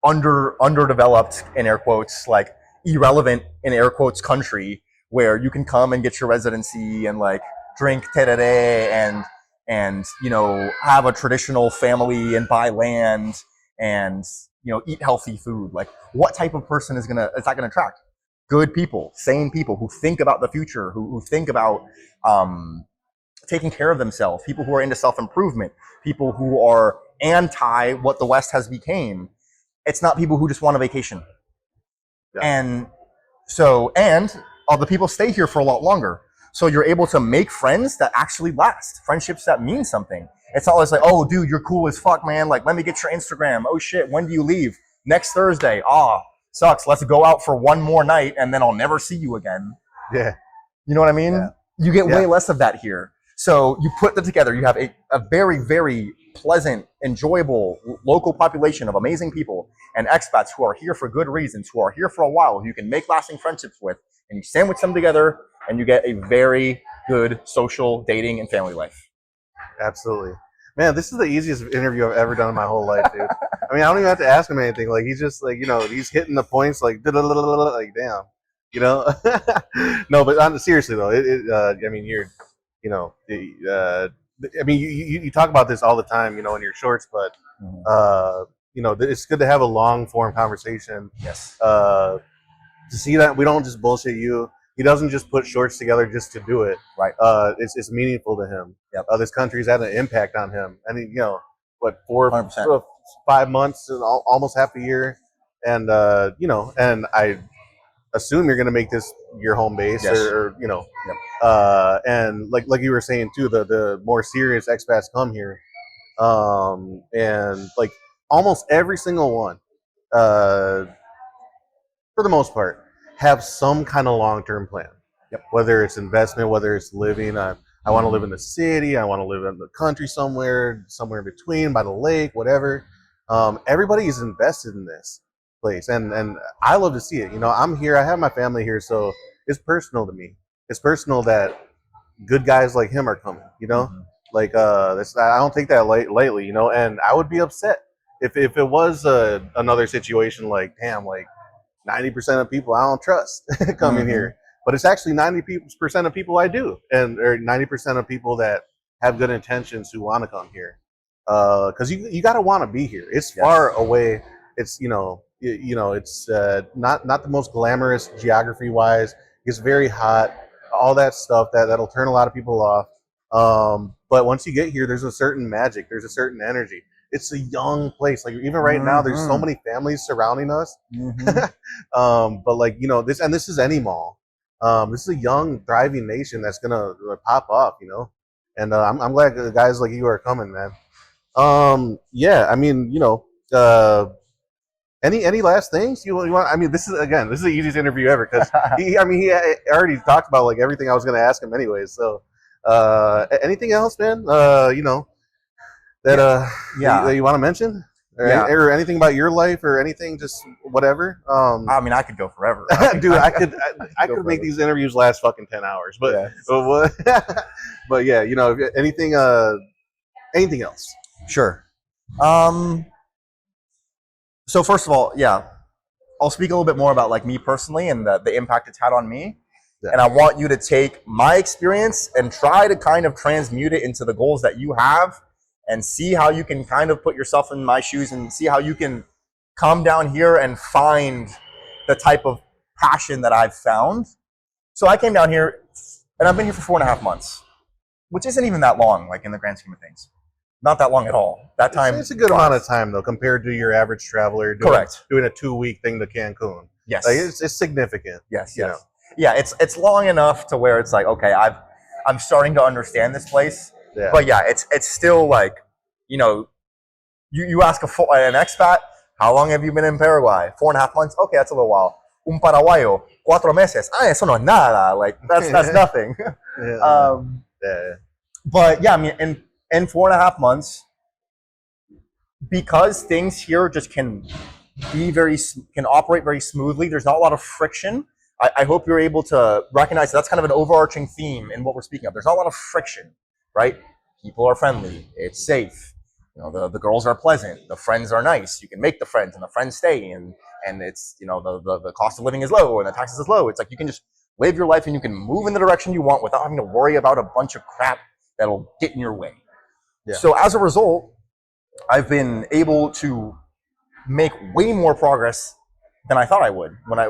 underdeveloped, in air quotes, like irrelevant, in air quotes, country where you can come and get your residency and like drink tereré and have a traditional family and buy land and eat healthy food. Like, what type of person is that gonna attract? Good people, sane people who think about the future, who think about taking care of themselves, people who are into self-improvement, people who are anti what the West has became. It's not people who just want a vacation. Yeah. And all the people stay here for a lot longer. So you're able to make friends that actually last, friendships that mean something. It's not always like, oh, dude, you're cool as fuck, man. Like, let me get your Instagram. Oh, shit, when do you leave? Next Thursday. Sucks. Let's go out for one more night, and then I'll never see you again. Yeah. You know what I mean? Yeah. You get way less of that here. So you put that together. You have a very, very pleasant, enjoyable local population of amazing people and expats who are here for good reasons, who are here for a while, who you can make lasting friendships with, and you sandwich them together, and you get a very good social, dating, and family life. Absolutely. Man, this is the easiest interview I've ever done in my whole life, dude. I mean, I don't even have to ask him anything. Like, he's just like, he's hitting the points like, like, damn, No, but seriously though, I mean, you're, I mean, you talk about this all the time, in your shorts, but, it's good to have a long form conversation. Yes. To see that we don't just bullshit you. He doesn't just put shorts together just to do it. Right. It's meaningful to him. Yep. This country's had an impact on him. I mean, 100%. 5 months and almost half a year, and and I assume you're going to make this your home base, yes. or Yep. And like you were saying too, the more serious expats come here, and like almost every single one, for the most part, have some kind of long-term plan. Yep. Whether it's investment, whether it's living. I want to live in the city. I want to live in the country somewhere in between, by the lake, whatever. Everybody is invested in this place, and I love to see it. I'm here. I have my family here, so it's personal to me. It's personal that good guys like him are coming. Mm-hmm. Like I don't take that lightly. And I would be upset if it was another situation like, damn, like 90% of people I don't trust coming mm-hmm. here. But it's actually 90% of people I do, or 90% of people that have good intentions who want to come here. Because you got to want to be here. It's far away. It's it's not the most glamorous geography wise. It's very hot. All that stuff that'll turn a lot of people off. But once you get here, there's a certain magic. There's a certain energy. It's a young place. Like even right now, there's so many families surrounding us. Mm-hmm. But like this is any mall. This is a young, thriving nation that's gonna pop off. And I'm glad guys like you are coming, man. I mean, any last things you want? I mean, this is the easiest interview ever because he already talked about like everything I was gonna ask him anyways. So, anything else, man? That you want to mention? Or anything about your life or anything, just whatever. I mean, I could go forever. Dude, I could make these interviews last fucking 10 hours, but but yeah, anything else? Sure. So first of all, I'll speak a little bit more about like me personally and the impact it's had on me. Yeah. And I want you to take my experience and try to kind of transmute it into the goals that you have, and see how you can kind of put yourself in my shoes and see how you can come down here and find the type of passion that I've found. So I came down here and I've been here for 4.5 months, which isn't even that long, like in the grand scheme of things. Not that long at all. That time. It's a good amount of time though, compared to your average traveler doing a 2-week thing to Cancun. Yes. Like, it's significant. Yes. Yeah, it's long enough to where it's like, okay, I'm starting to understand this place. Yeah. But it's still like, you ask an expat How long have you been in Paraguay? 4.5 months. Okay, that's a little while. Un paraguayo, 4 meses. Ah, eso no es nada. Like that's nothing. Yeah. Yeah. But yeah, I mean, in 4.5 months, because things here just can operate very smoothly. There's not a lot of friction. I hope you're able to recognize that's kind of an overarching theme in what we're speaking of. There's not a lot of friction, right? People are friendly. It's safe. You know, the girls are pleasant. The friends are nice. You can make the friends, and the friends stay. And it's, you know, the cost of living is low and the taxes is low. It's like you can just live your life and you can move in the direction you want without having to worry about a bunch of crap that'll get in your way. Yeah. So as a result, I've been able to make way more progress than I thought I would when I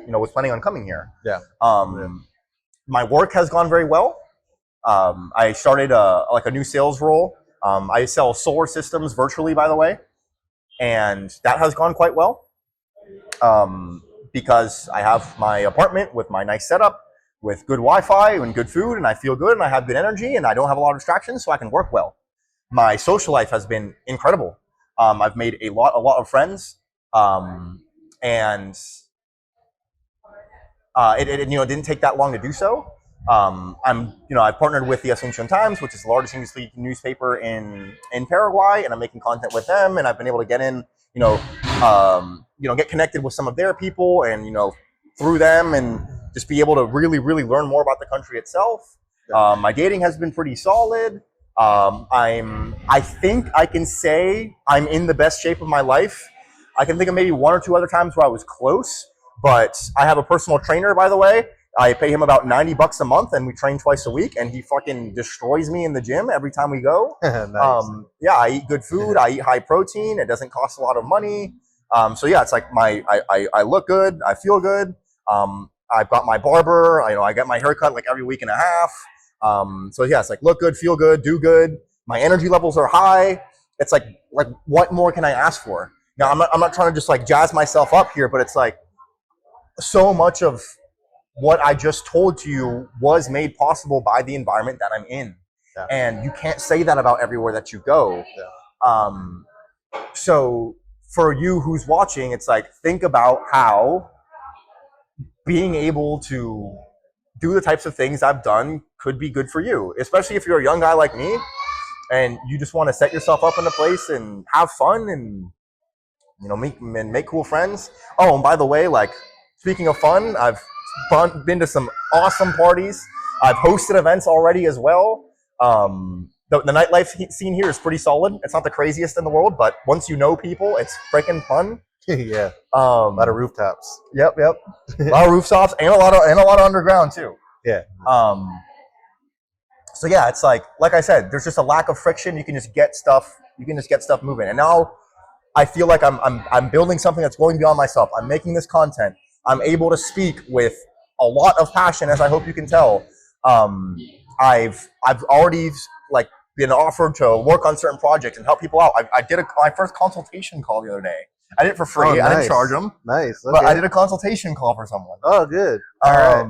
was planning on coming here. Yeah. My work has gone very well. I started a new sales role. I sell solar systems virtually, by the way, and that has gone quite well. Because I have my apartment with my nice setup, with good Wi-Fi and good food, and I feel good and I have good energy and I don't have a lot of distractions, so I can work well. My social life has been incredible. I've made a lot of friends, and it didn't take that long to do so. I partnered with the Asuncion Times, which is the largest English newspaper in Paraguay, and I'm making content with them, and I've been able to get in, get connected with some of their people, and through them, and just be able to really learn more about the country itself. My dating has been pretty solid. I think I can say I'm in the best shape of my life. I can think of maybe 1 or 2 other times where I was close, but I have a personal trainer, by the way. I pay him about $90 a month, and we train twice a week, and he fucking destroys me in the gym every time we go. Nice. I eat good food. I eat high protein. It doesn't cost a lot of money. So yeah, it's like I look good. I feel good. I've got my barber. I get my haircut like every week and a half. So yeah, it's like look good, feel good, do good. My energy levels are high. It's like what more can I ask for? Now I'm not trying to just like jazz myself up here, but it's like so much of what I just told to you was made possible by the environment that I'm in. Yeah. And you can't say that about everywhere that you go. Yeah. So for you who's watching, it's like think about how being able to do the types of things I've done could be good for you, especially if you're a young guy like me and you just want to set yourself up in a place and have fun and make cool friends. Oh, and by the way, like speaking of fun, I've been to some awesome parties. I've hosted events already as well. The nightlife scene here is pretty solid. It's not the craziest in the world, but once you know people, it's freaking fun. Yeah. A lot of rooftops. Yep. A lot of rooftops and a lot of underground too. Yeah. So yeah, it's like I said, there's just a lack of friction. You can just get stuff moving. And now I feel like I'm building something that's going beyond myself. I'm making this content. I'm able to speak with a lot of passion, as I hope you can tell. I've already been offered to work on certain projects and help people out. I did my first consultation call the other day. I did it for free. Oh, nice. I didn't charge them. Nice. Okay. But I did a consultation call for someone. Oh, good. All right.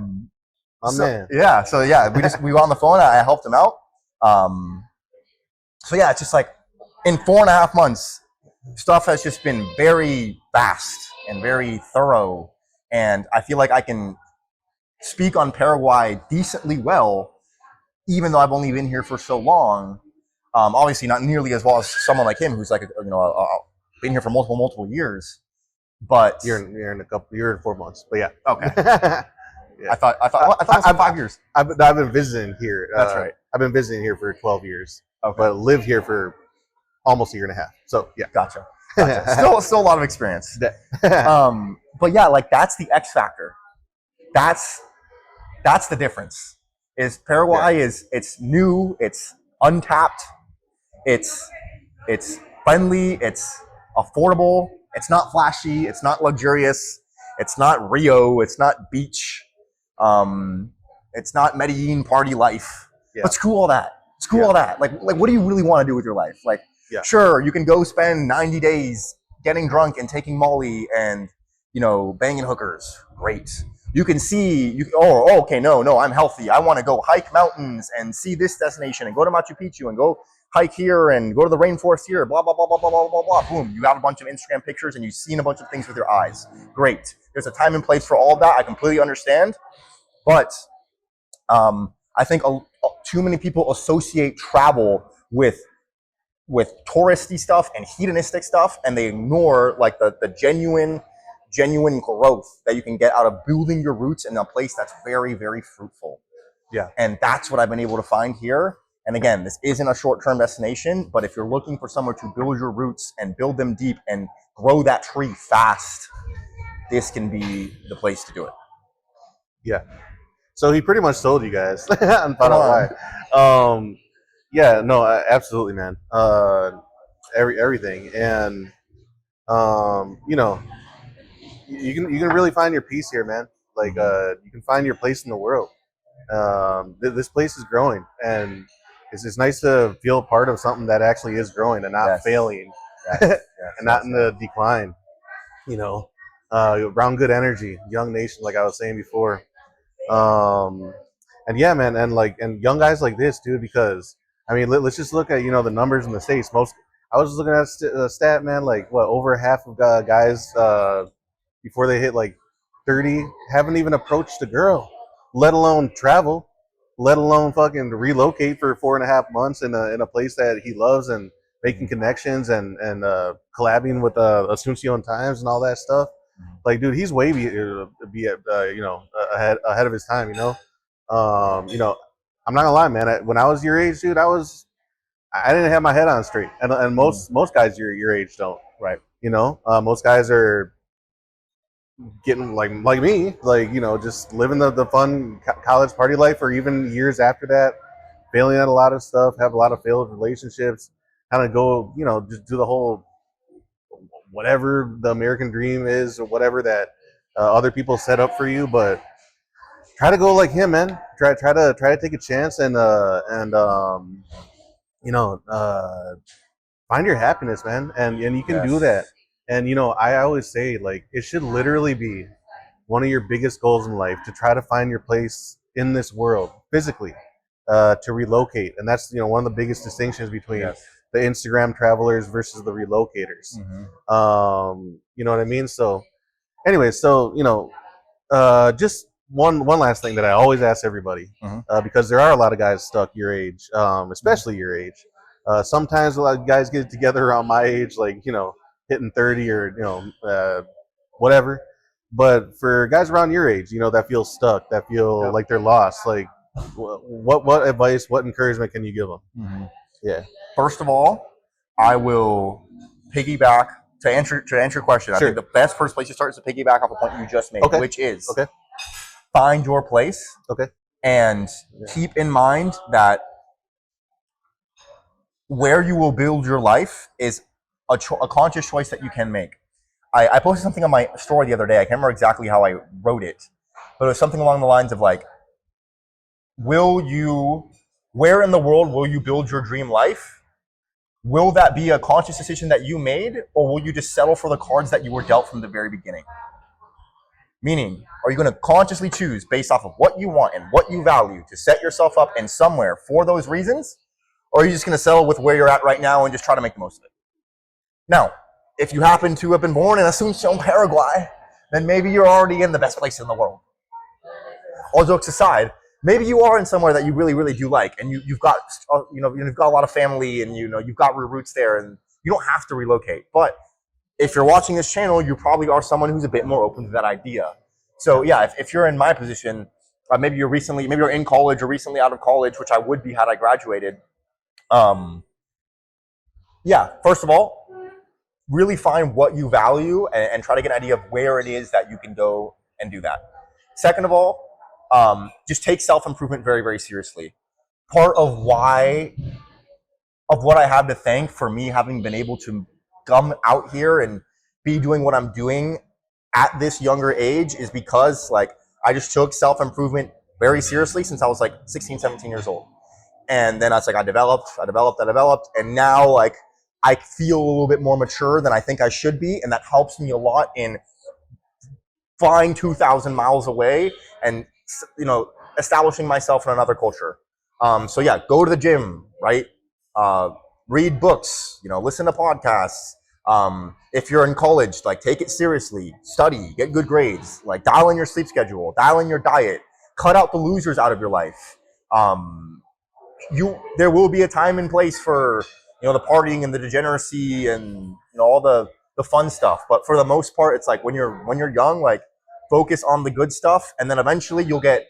Man. Yeah. So yeah, we were on the phone. I helped him out. So yeah, it's just like in 4.5 months, stuff has just been very fast and very thorough. And I feel like I can speak on Paraguay decently well, even though I've only been here for so long. Obviously, not nearly as well as someone like him, who's like been here for multiple years. But you're in 4 months. But yeah, okay. Yeah. I thought it was 5 years. I've been visiting here. That's right. I've been visiting here for 12 years. Okay. But live here for almost 1.5 years. So yeah, gotcha. Still a lot of experience. But yeah, like that's the X factor. That's the difference. Is Paraguay it's new, it's untapped, it's friendly, it's affordable, it's not flashy, it's not luxurious, it's not Rio, it's not beach, it's not Medellin party life. Yeah. But screw all that. All that. Like what do you really want to do with your life? Like sure, you can go spend 90 days getting drunk and taking Molly and banging hookers. Great. You can see, okay, no, I'm healthy. I want to go hike mountains and see this destination and go to Machu Picchu and go hike here and go to the rainforest here, blah, blah, blah, blah, blah, blah, blah, blah. Boom, you have a bunch of Instagram pictures and you've seen a bunch of things with your eyes. Great. There's a time and place for all of that. I completely understand. But I think too many people associate travel with touristy stuff and hedonistic stuff, and they ignore like the genuine growth that you can get out of building your roots in a place that's very, very fruitful. Yeah. And that's what I've been able to find here. And again, this isn't a short-term destination, but if you're looking for somewhere to build your roots and build them deep and grow that tree fast, this can be the place to do it. Yeah. So he pretty much told you guys on Paraguay. Yeah, no, absolutely, man. Everything, and you know, you can really find your peace here, man. Like, you can find your place in the world. This place is growing, and it's nice to feel part of something that actually is growing and not failing, and not in the decline. You know, around good energy, young nation, like I was saying before. And yeah, man, and young guys like this, dude, because I mean, let's just look at, you know, the numbers in the States. I was looking at a stat, man, like what, over half of guys before they hit like 30 haven't even approached a girl, let alone travel, let alone fucking relocate for 4.5 months in a place that he loves, and making connections and collabing with Asuncion Times and all that stuff. Like, dude, he's way you know, ahead of his time. You know, I'm not gonna lie, man. When I was your age, dude, I didn't have my head on straight, and most guys your age don't. Right. You know, most guys are getting like me, like, you know, just living the fun college party life, or even years after that, failing at a lot of stuff, have a lot of failed relationships, kind of go, you know, just do the whole whatever the American dream is, or whatever that other people set up for you, but try to go like him, man. Try to take a chance and you know, find your happiness, man, and you can do that. And you know, I always say, like, it should literally be one of your biggest goals in life to try to find your place in this world physically, to relocate, and that's, you know, one of the biggest distinctions between the Instagram travelers versus the relocators. You know what I mean? So, anyway, so, you know, just one last thing that I always ask everybody, because there are a lot of guys stuck your age, especially your age. Sometimes a lot of guys get together around my age, like, you know, hitting 30 or, you know, whatever. But for guys around your age, you know, that feel stuck, that feel like they're lost, like, what advice, what encouragement can you give them? Yeah. First of all, I will piggyback to answer your question. I think the best first place to start is to piggyback off a point you just made, which is find your place. And keep in mind that where you will build your life is a conscious choice that you can make. I posted something on my story the other day. I can't remember exactly how I wrote it, but it was something along the lines of like, where in the world will you build your dream life? Will that be a conscious decision that you made, or will you just settle for the cards that you were dealt from the very beginning? Meaning, are you going to consciously choose based off of what you want and what you value to set yourself up in somewhere for those reasons? Or are you just going to settle with where you're at right now and just try to make the most of it? Now, if you happen to have been born in Asuncion, Paraguay, then maybe you're already in the best place in the world. All jokes aside, maybe you are in somewhere that you really, really do like, and you've got, you know, you've got a lot of family, and, you know, you've got roots there, and you don't have to relocate. But if you're watching this channel, you probably are someone who's a bit more open to that idea. So yeah, if you're in my position, maybe you're in college or recently out of college, which I would be had I graduated. Yeah, first of all, really find what you value and try to get an idea of where it is that you can go and do that. Second of all, just take self-improvement very, very seriously. Part of what I have to thank for me having been able to come out here and be doing what I'm doing at this younger age is because, like, I just took self-improvement very seriously since I was like 16, 17 years old. And then I developed, and now, like, I feel a little bit more mature than I think I should be, and that helps me a lot in flying 2,000 miles away and, you know, establishing myself in another culture. So yeah, go to the gym, right? Read books, listen to podcasts. If you're in college, like take it seriously, study, get good grades, like dial in your sleep schedule, dial in your diet, cut out the losers out of your life. There will be a time and place for the partying and the degeneracy and all the fun stuff, but for the most part, it's like when you're young, like focus on the good stuff, and then eventually you'll get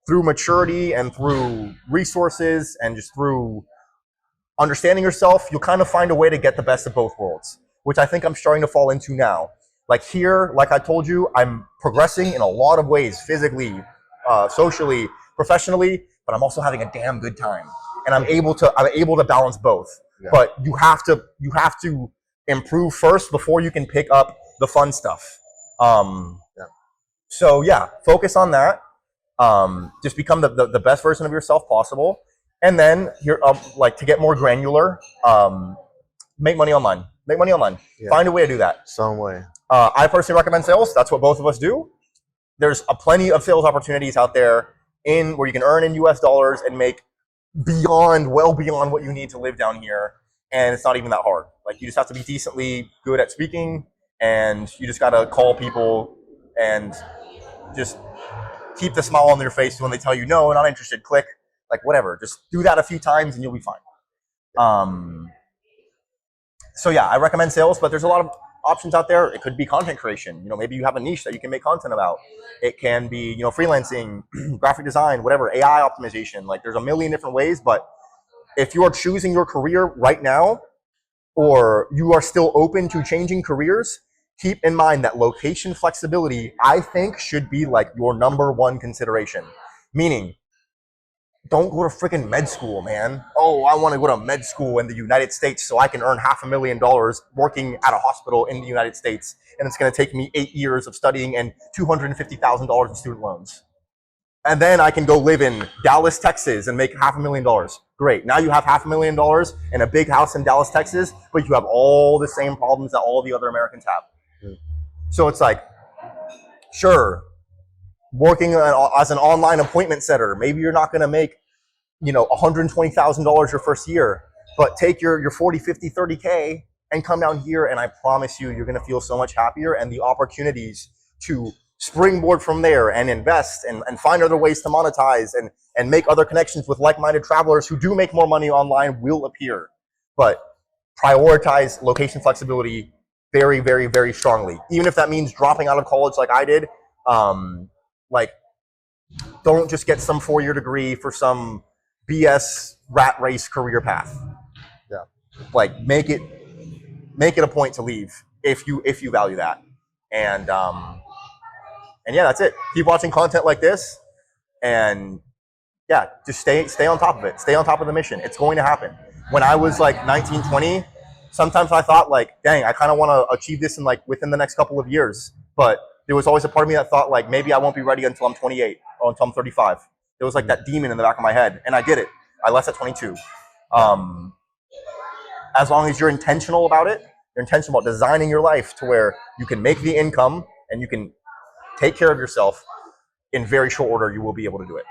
through maturity and through resources and just through understanding yourself, you'll kind of find a way to get the best of both worlds, which I think I'm starting to fall into now. Like here, like I told you, I'm progressing in a lot of ways, physically, socially, professionally, but I'm also having a damn good time, and I'm able to balance both. Yeah. But you have to improve first before you can pick up the fun stuff. So yeah, focus on that. Just become the best version of yourself possible. And then you're like, to get more granular, make money online. Yeah. Find a way to do that. Some way. I personally recommend sales. That's what both of us do. There's plenty of sales opportunities out there where you can earn in US dollars and make well beyond what you need to live down here. And it's not even that hard. Like, you just have to be decently good at speaking, and you just got to call people and just keep the smile on their face when they tell you no, not interested, click. Like, whatever, just do that a few times and you'll be fine. So yeah, I recommend sales, but there's a lot of options out there. It could be content creation. Maybe you have a niche that you can make content about. It can be, freelancing, graphic design, whatever, AI optimization. Like, there's a million different ways, but if you are choosing your career right now, or you are still open to changing careers, keep in mind that location flexibility, I think, should be like your number one consideration. Meaning, don't go to freaking med school, man. Oh, I want to go to med school in the United States so I can earn $500,000 working at a hospital in the United States. And it's going to take me 8 years of studying and $250,000 in student loans. And then I can go live in Dallas, Texas and make $500,000. Great. Now you have $500,000 and a big house in Dallas, Texas, but you have all the same problems that all the other Americans have. So it's like, sure, working as an online appointment setter, maybe you're not going to make, $120,000 your first year, but take your 40, 50, 30K and come down here, and I promise you're going to feel so much happier, and the opportunities to springboard from there and invest and find other ways to monetize and make other connections with like-minded travelers who do make more money online will appear. But prioritize location flexibility very, very, very strongly. Even if that means dropping out of college like I did, don't just get some 4-year degree for some BS rat race career path. Yeah. Like, make it a point to leave if you value that. And yeah, that's it. Keep watching content like this, and yeah, just stay on top of it. Stay on top of the mission. It's going to happen. When I was like 19, 20, sometimes I thought like, dang, I kind of want to achieve this in like within the next couple of years. But there was always a part of me that thought like, maybe I won't be ready until I'm 28 or until I'm 35. There was like that demon in the back of my head, and I did it. I left at 22. As long as you're intentional about it, you're intentional about designing your life to where you can make the income and you can take care of yourself in very short order, you will be able to do it.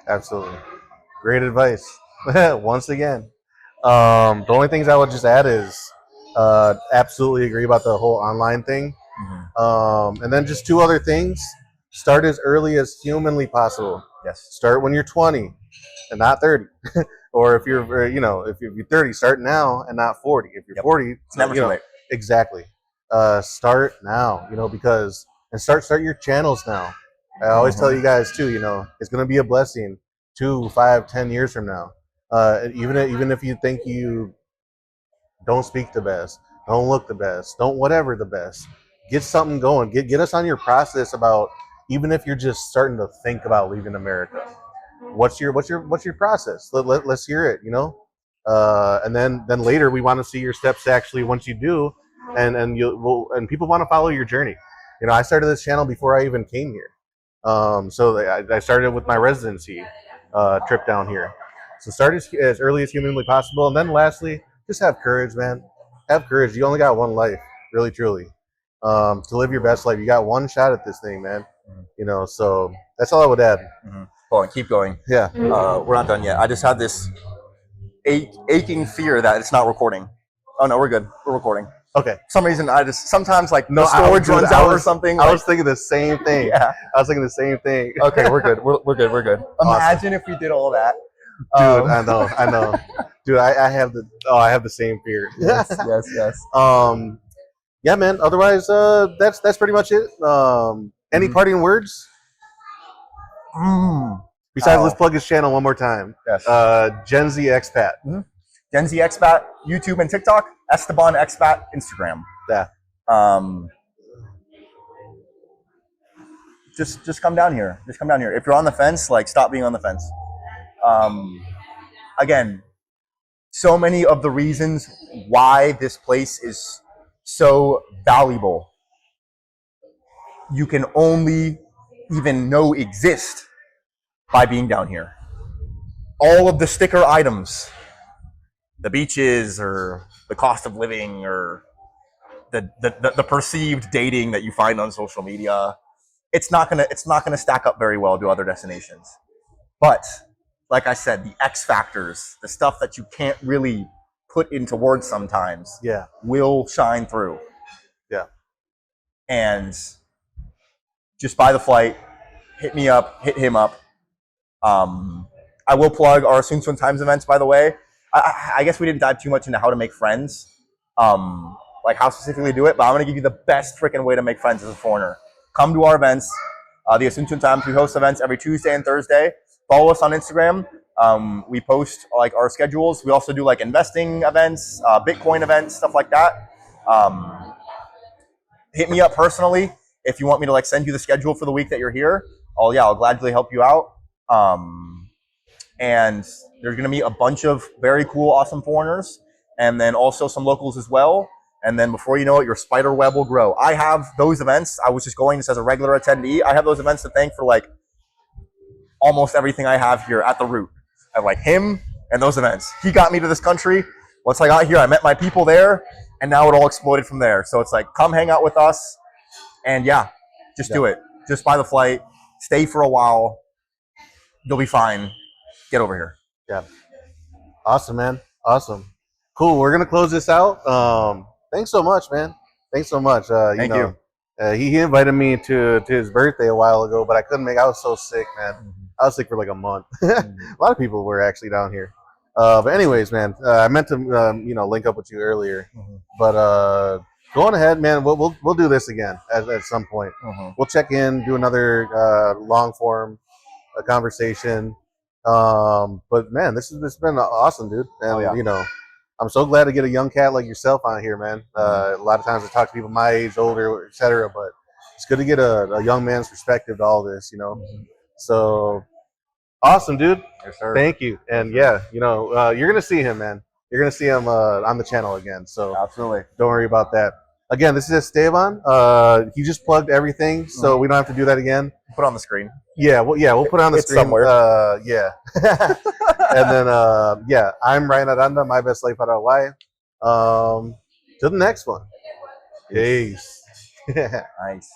Absolutely. Great advice. Once again. The only things I would just add is absolutely agree about the whole online thing. And then just 2 other things. Start as early as humanly possible. Yes. Start when you're 20 and not 30. Or if you're 30, start now and not 40. If you're 40, it's never too late. Exactly. Start now, because and start your channels now. I always tell you guys too, it's going to be a blessing 2, 5, 10 years from now. Even if you think you don't speak the best, don't look the best, don't whatever the best, get something going. Get us on your process about, even if you're just starting to think about leaving America. What's your process? Let's hear it, and then later we want to see your steps actually once you do, and people want to follow your journey. I started this channel before I even came here. So I started with my residency trip down here. So start as early as humanly possible. And then lastly, just have courage, man. Have courage. You only got one life, really, truly. To live your best life. You got one shot at this thing, man. So that's all I would add. Go on, keep going. Yeah. We're not done yet. I just had this aching fear that it's not recording. Oh no, we're good. We're recording. Okay. For some reason, I just sometimes like No, the storage runs out or something. I was thinking the same thing. Yeah. I was thinking the same thing. Okay, we're good. We're good. We're good. Imagine if we did all that. Dude, I know. Dude, I have the same fear. Yes. Yeah, man. Otherwise, that's pretty much it. Any parting words? Besides, let's plug his channel one more time. Yes. Gen Z Expat. Gen Z Expat, YouTube and TikTok. Esteban Expat, Instagram. Yeah. Just come down here. Just come down here. If you're on the fence, like stop being on the fence. Again, so many of the reasons why this place is so valuable, you can only even know exist by being down here. All of the sticker items, the beaches or the cost of living or the perceived dating that you find on social media, it's not gonna stack up very well to other destinations. But like I said, the X factors, the stuff that you can't really put into words sometimes, will shine through. Yeah. And just buy the flight, hit me up, hit him up. I will plug our Soon Times events, by the way. I guess we didn't dive too much into how to make friends, like how specifically to do it, but I'm going to give you the best freaking way to make friends as a foreigner. Come to our events, the Asuncion Times. We host events every Tuesday and Thursday. Follow us on Instagram. We post like our schedules. We also do like investing events, Bitcoin events, stuff like that. Hit me up personally if you want me to like send you the schedule for the week that you're here. I'll gladly help you out. And there's going to be a bunch of very cool, awesome foreigners, and then also some locals as well. And then before you know it, your spider web will grow. I have those events. I was just going this as a regular attendee. I have those events to thank for like almost everything I have here at the root. I have like him and those events. He got me to this country. Once I got here, I met my people there, and now it all exploded from there. So it's like, come hang out with us, and just do it. Just buy the flight, stay for a while. You'll be fine. Get over here. Yeah. Awesome, man. Awesome. Cool. We're gonna close this out. Thanks so much, man. Thanks so much. Thank you. He invited me to his birthday a while ago, but I couldn't make. I was so sick, man. I was sick for like a month. A lot of people were actually down here. But anyways, man, I meant to link up with you earlier, but go on ahead, man. We'll do this again at some point. We'll check in, do another long form conversation. But man, this has been awesome, dude. And I'm so glad to get a young cat like yourself on here, man. A lot of times I talk to people my age, older, etc. But it's good to get a young man's perspective to all this, So awesome, dude. Yes, sir. Thank you. And you're gonna see him, man. You're gonna see him on the channel again. So absolutely, don't worry about that. Again, this is Esteban. He just plugged everything, so we don't have to do that again. Put it on the screen. We'll put it on the screen somewhere. And then I'm Ryan Aranda, my best life Paraguay. Till the next one. Peace. Nice.